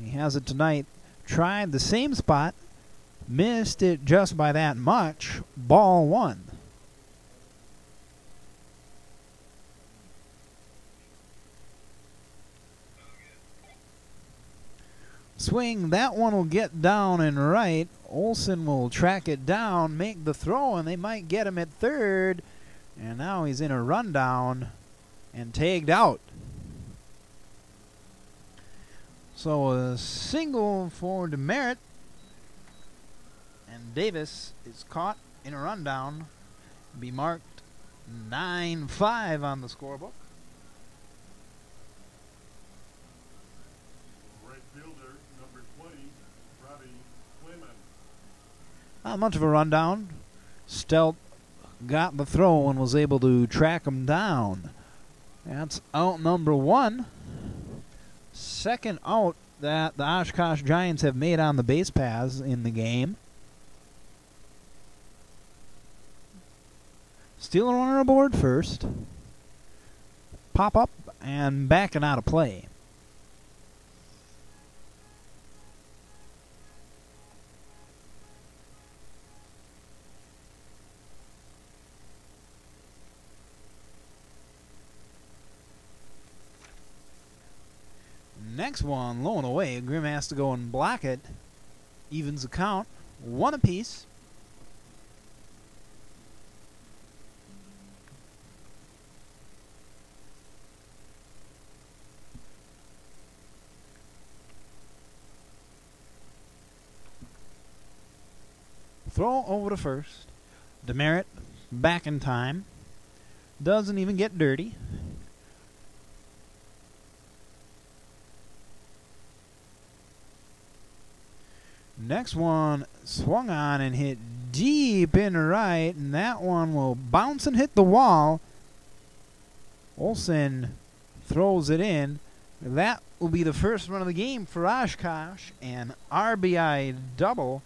He has it tonight. Tried the same spot. Missed it just by that much. Ball one. Swing, that one will get down and right. Olson will track it down, make the throw, and they might get him at third. And now he's in a rundown and tagged out. So a single for Demerit. And Davis is caught in a rundown. Be marked 9-5 on the scorebook. Not much of a rundown. Stelt got the throw and was able to track him down. That's out number one. Second out that the Oshkosh Giants have made on the base paths in the game. Steal a runner aboard first. Pop up and backing out of play. Next one, low and away. Grimm has to go and block it. Evens the count. One apiece. Throw over to first. Demerit back in time. Doesn't even get dirty. Next one swung on and hit deep in right, and that one will bounce and hit the wall. Olson throws it in. That will be the first run of the game for Oshkosh, and RBI double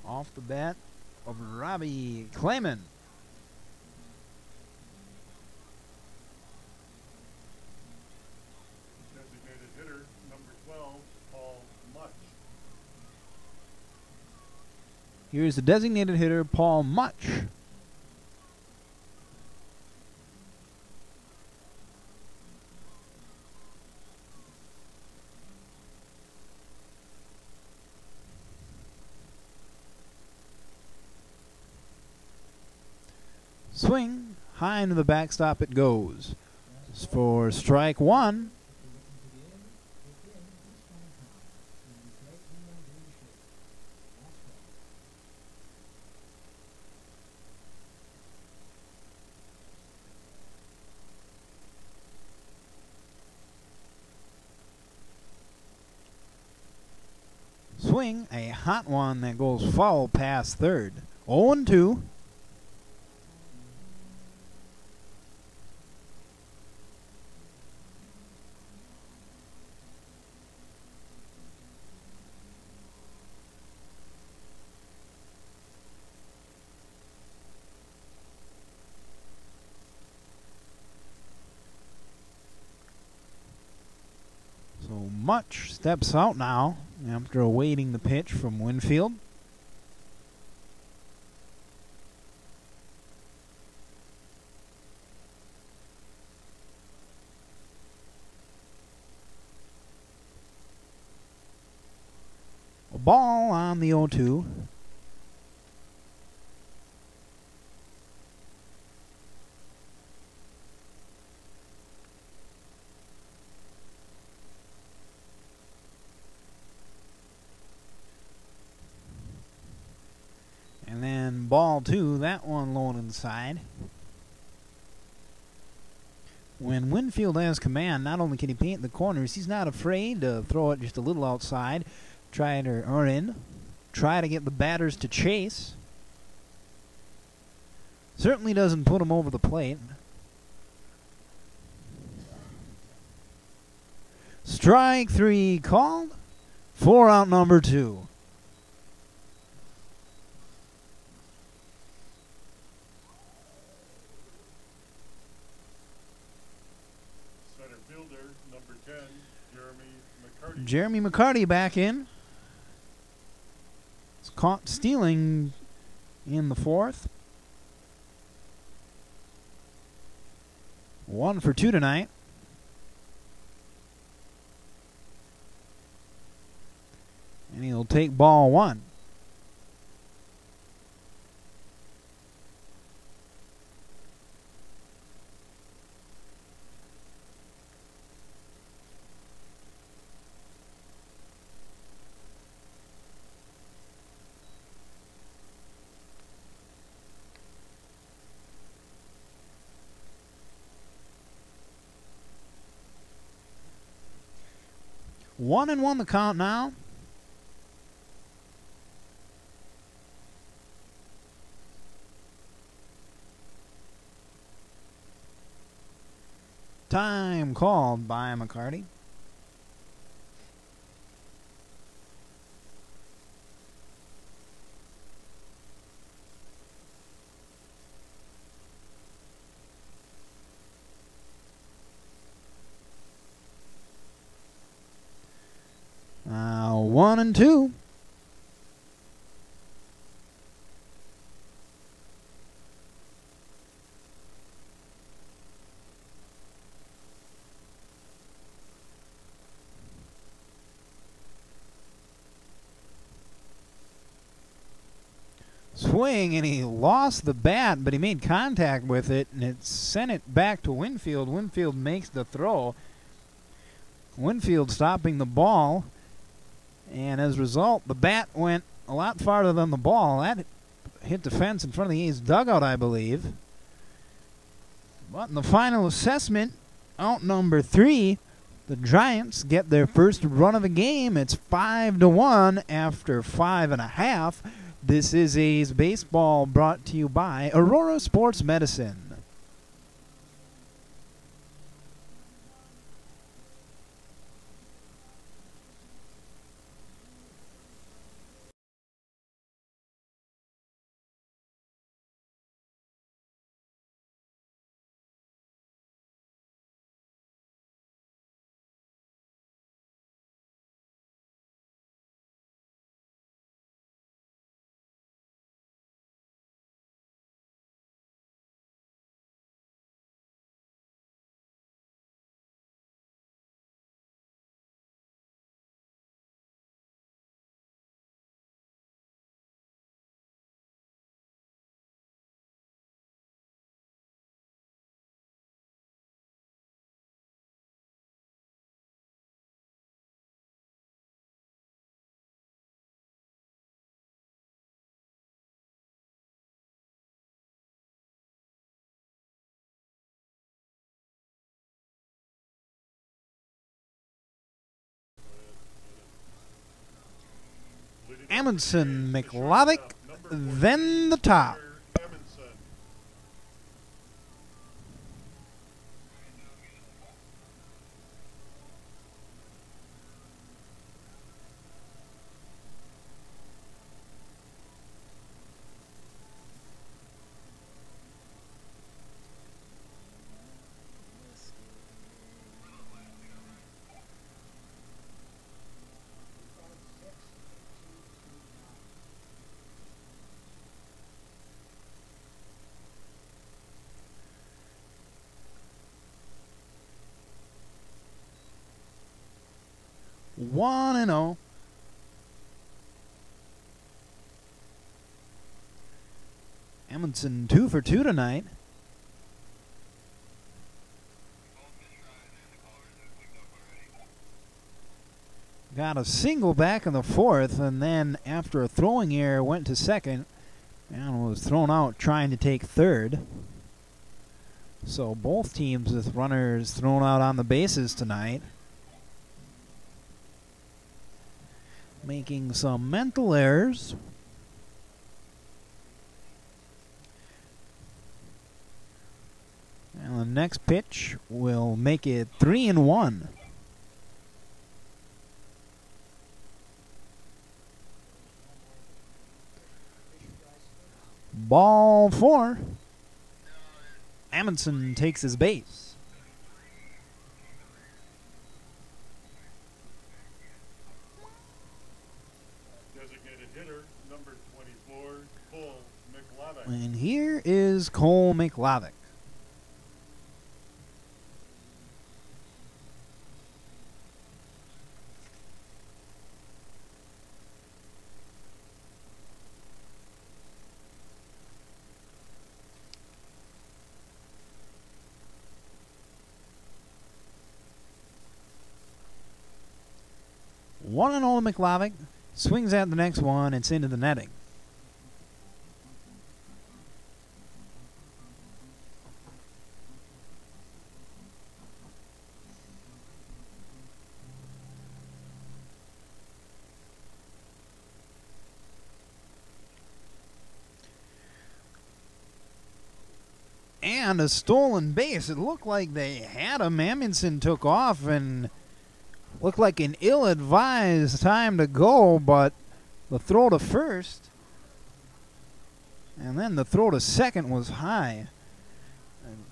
off the bat of Robbie Clayman. Designated hitter number 12, Paul Much. Here's the designated hitter, Paul Much. Swing, high into the backstop it goes. For strike one. Swing, a hot one that goes foul past third. 0-2. So Much steps out now after awaiting the pitch from Winfield. A ball on the 0-2. And then ball 2, that one low inside. When Winfield has command, not only can he paint the corners, he's not afraid to throw it just a little outside, try to get the batters to chase. Certainly doesn't put him over the plate. Strike 3 called. 4 out number 2. Center fielder, number 10, Jeremy McCarty. Jeremy McCarty back in. It's caught stealing in the 4th. 1 for 2 tonight. And he'll take ball 1. One and one the count now. Time called by McCarty. Now 1-2. Swing, and he lost the bat, but he made contact with it, and it sent it back to Winfield. Winfield makes the throw. Winfield stopping the ball, and as a result, the bat went a lot farther than the ball. That hit the fence in front of the A's dugout, I believe. But in the final assessment, out number 3, the Giants get their first run of the game. It's 5-1 after 5.5. This is A's Baseball, brought to you by Aurora Sports Medicine. Amundsen, McLavick, then the top. Amundsen. One and 0. Amundsen 2 for 2 tonight. Got a single back in the fourth, and then after a throwing error went to second and was thrown out trying to take third. So both teams with runners thrown out on the bases tonight. Making some mental errors. And the next pitch will make it 3-1. Ball 4. Amundsen takes his base. Designated hitter, number 24, Cole McLavick. And here is Cole McLavick. One and all McLavick. Swings at the next one. It's into the netting. And a stolen base. It looked like they had him. Amundsen took off and looked like an ill-advised time to go, but the throw to first and then the throw to second was high. And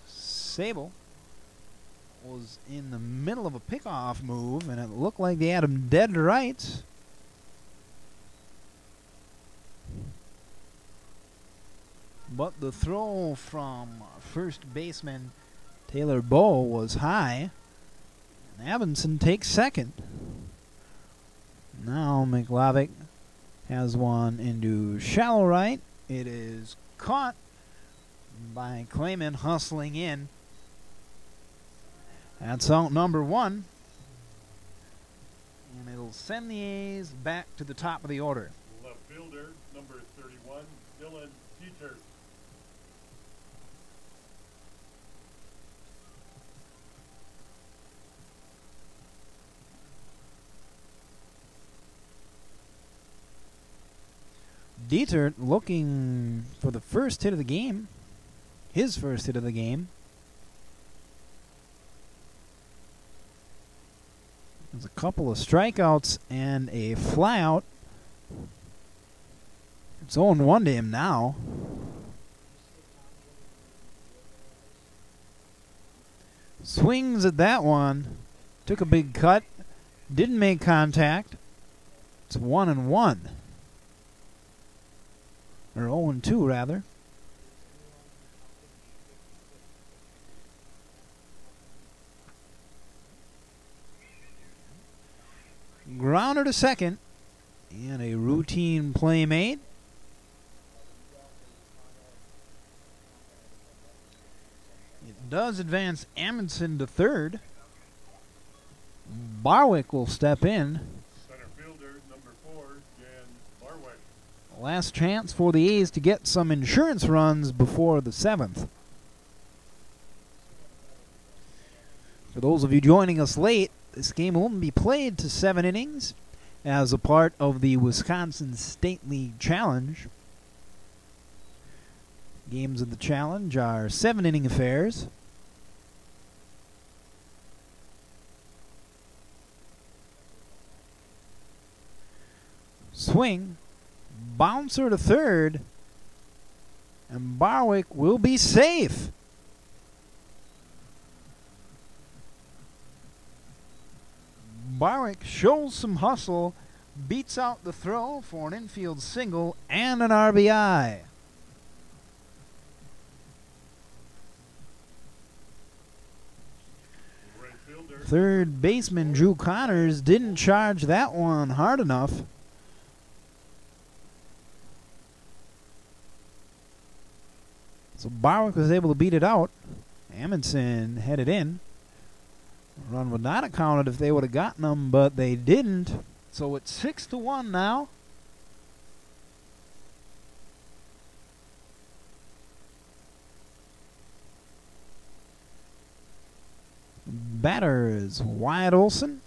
Sable was in the middle of a pickoff move, and it looked like they had him dead to rights. But the throw from first baseman Taylor Bowe was high. And Amundsen takes second. Now McLavick has one into shallow right. It is caught by Clayman hustling in. That's out number 1. And it'll send the A's back to the top of the order. Left fielder, number 31, Dylan Teeter. Dieter looking for the first hit of the game. His first hit of the game. There's a couple of strikeouts and a flyout. It's 0-1 to him now. Swings at that one. Took a big cut. Didn't make contact. It's 1-1. Or 0-2 rather. Grounder to second. And a routine play made. It does advance Amundsen to third. Barwick will step in. Center fielder, number 4, Jan Barwick. Last chance for the A's to get some insurance runs before the 7th. For those of you joining us late, this game will only be played to 7 innings. as a part of the Wisconsin State League Challenge. Games of the challenge are 7-inning affairs. Swing, bouncer to third, and Barwick will be safe. Barwick shows some hustle, beats out the throw for an infield single and an RBI. Third baseman Drew Connors didn't charge that one hard enough. So Barwick was able to beat it out. Amundsen headed in. Run would not have counted if they would have gotten them, but they didn't. So it's 6-1 now. Batter is Wyatt Olson.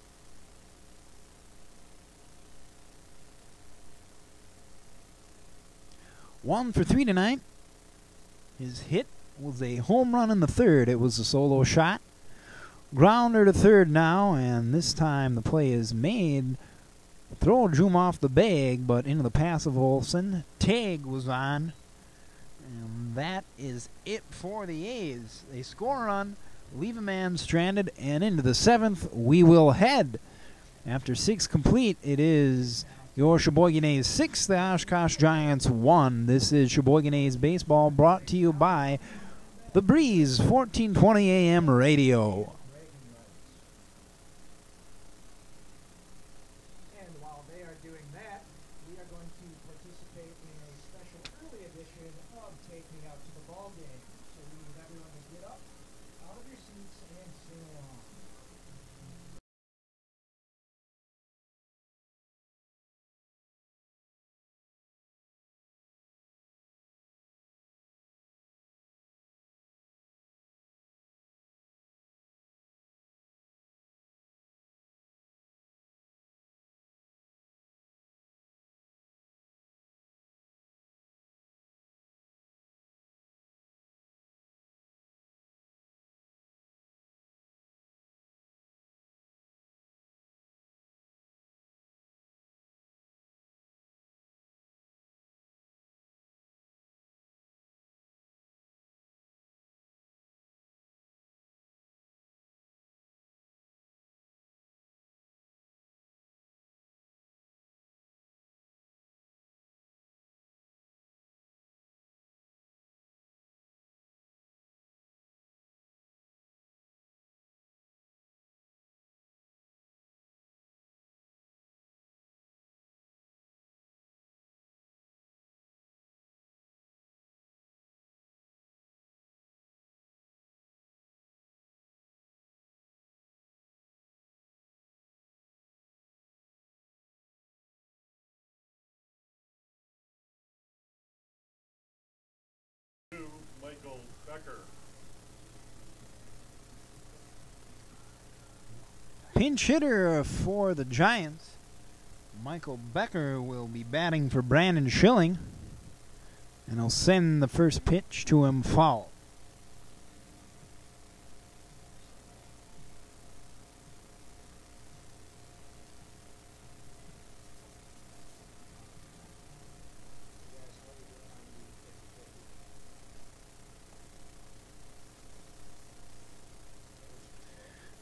One for 3 tonight. His hit was a home run in the third. It was a solo shot. Grounder to third now, and this time the play is made. Throw drew him off the bag, but into the pass of Olson. Tag was on, and that is it for the A's. They score a run, leave a man stranded, and into the seventh we will head. After 6 complete, it is your Sheboygan A's 6, the Oshkosh Giants 1. This is Sheboygan A's baseball, brought to you by The Breeze 1420 AM radio. And while they are doing that, we are going to participate in a special early edition of Take Me Out to the Ball Game. So we need everyone to get up out of your seats and sing along. Michael Becker. Pinch hitter for the Giants, Michael Becker, will be batting for Brandon Schilling, and he'll send the first pitch to him foul.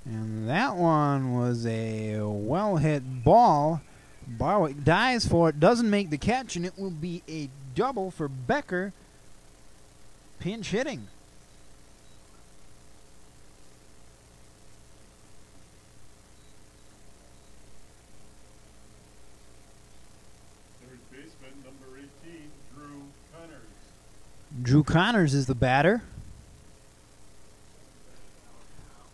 And that one was a well-hit ball. Barwick dives for it, doesn't make the catch, and it will be a double for Becker. Pinch hitting. Third baseman, number 18, Drew Connors. Drew Connors is the batter.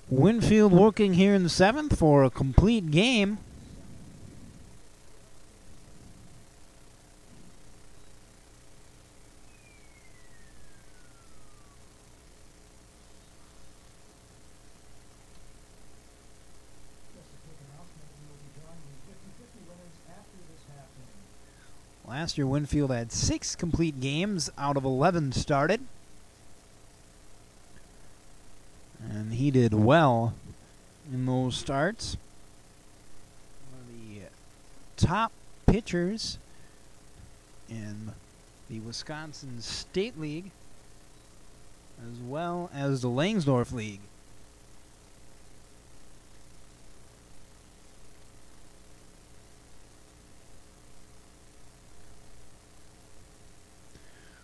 Winfield working here in the seventh for a complete game. Just a quick announcement, we will be drawing the 50-50 winners Last year, Winfield had 6 complete games out of 11 started. And he did well in those starts. One of the top pitchers in the Wisconsin State League, as well as the Langsdorff League.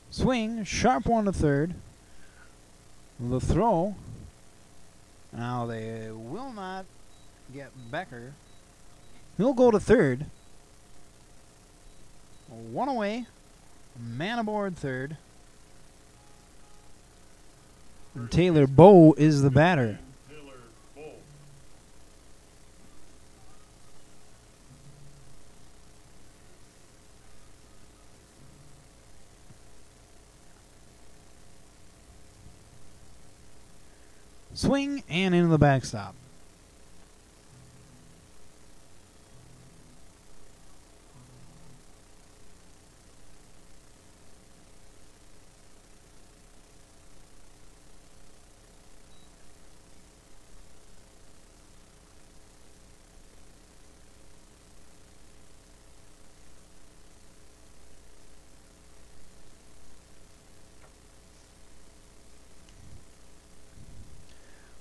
Swing, sharp one to third. The throw. Now they will not get Becker. He'll go to third. One away. Man aboard third. And Taylor Bowe is the batter. Taylor Bowe. Swing and into the backstop.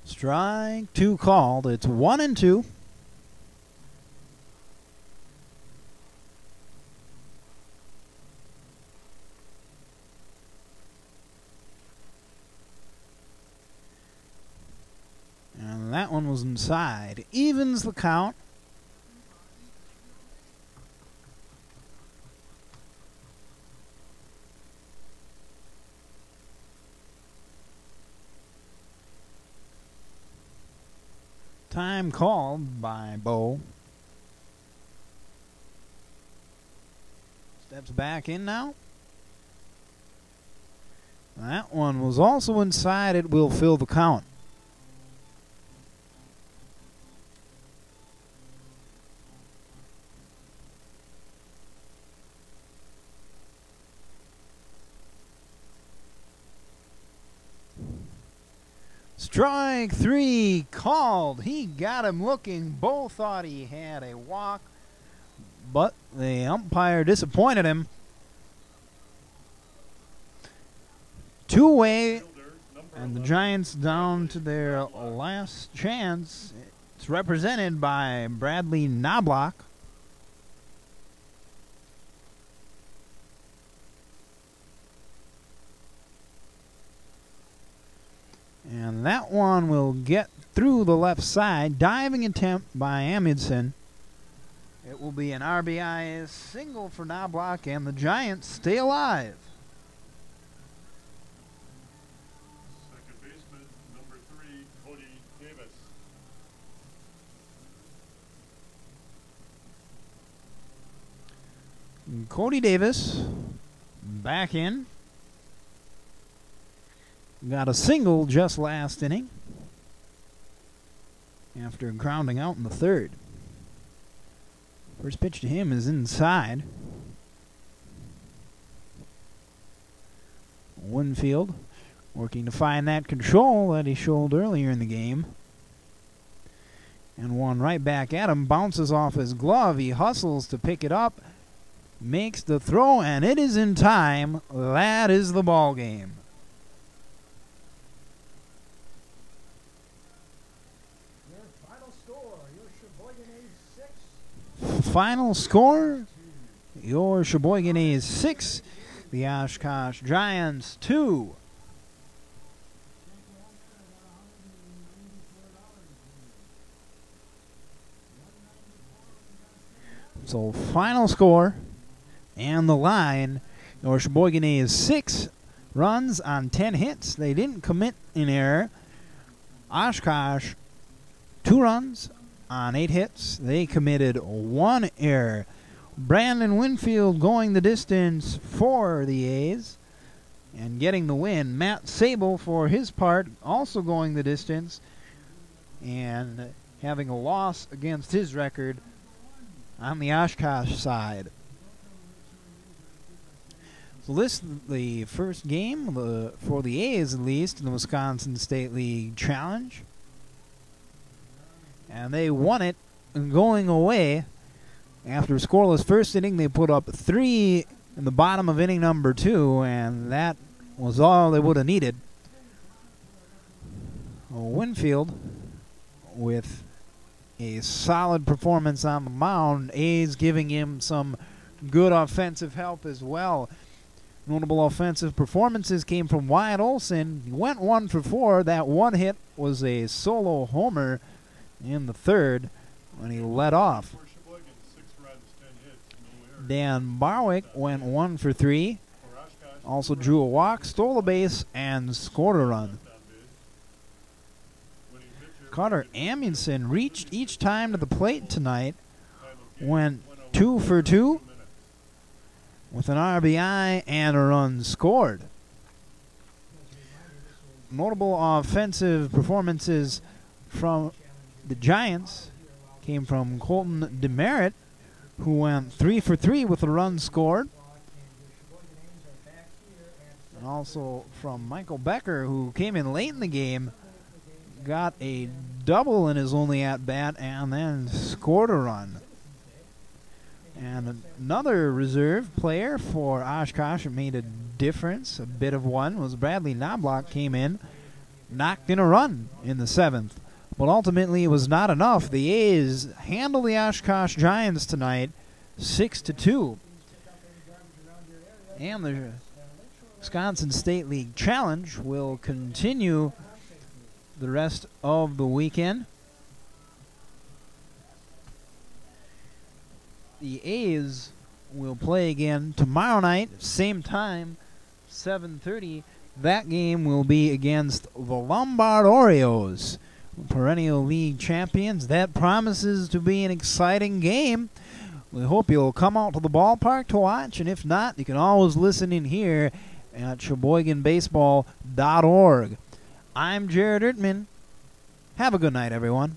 Strike 2 called. It's 1-2. And that one was inside. Evens the count. Time called by Bowe. Steps back in now. That one was also inside. It will fill the count. Strike 3 called. He got him looking. Bowe thought he had a walk, but the umpire disappointed him. 2 away, and the Giants down to their last chance. It's represented by Bradley Knobloch. And that one will get through the left side. Diving attempt by Amundsen. It will be an RBI single for Knobloch, and the Giants stay alive. Second baseman, number 3, Cody Davis. And Cody Davis back in. Got a single just last inning after grounding out in the third. First pitch to him is inside. Winfield working to find that control that he showed earlier in the game. And one right back at him, bounces off his glove. He hustles to pick it up, makes the throw, and it is in time. That is the ball game. Final score, your Sheboygan A's 6, the Oshkosh Giants 2. So final score and the line, your Sheboygan A's 6 runs on 10 hits. They didn't commit an error. Oshkosh 2 runs on 8 hits. They committed 1 error. Brandon Winfield going the distance for the A's and getting the win. Matt Sable, for his part, also going the distance and having a loss against his record on the Oshkosh side. So this is the first game for the A's, at least, in the Wisconsin State League Challenge. And they won it going away. After a scoreless first inning, they put up 3 in the bottom of inning number 2, and that was all they would have needed. Winfield with a solid performance on the mound. A's giving him some good offensive help as well. Notable offensive performances came from Wyatt Olson. He went 1 for 4. That one hit was a solo homer in the third when he led off. For Sheboygan, 6 runs, 10 hits, no errors. Dan Barwick went 1 for 3. For Oshkosh, Also drew a walk, stole a base, and scored a run. on base. Winning pitcher, Carter Amundsen reached each time to the plate tonight. time of game, Went 1:02 2 for 2 minutes. with an RBI and a run scored. Notable offensive performances from the Giants came from Colton Demerit, who went 3 for 3 with a run scored. And also from Michael Becker, who came in late in the game, got a double in his only at-bat, and then scored a run. And another reserve player for Oshkosh that made a difference, a bit of one, was Bradley Knobloch. Came in, knocked in a run in the 7th. But ultimately it was not enough. The A's handle the Oshkosh Giants tonight 6-2. And the Wisconsin State League Challenge will continue the rest of the weekend. The A's will play again tomorrow night, same time, 7:30. That game will be against the Lombard Oreos, perennial league champions. That promises to be an exciting game. We hope you'll come out to the ballpark to watch, and if not, you can always listen in here at SheboyganBaseball.org. I'm Jared Ertman. Have a good night, everyone.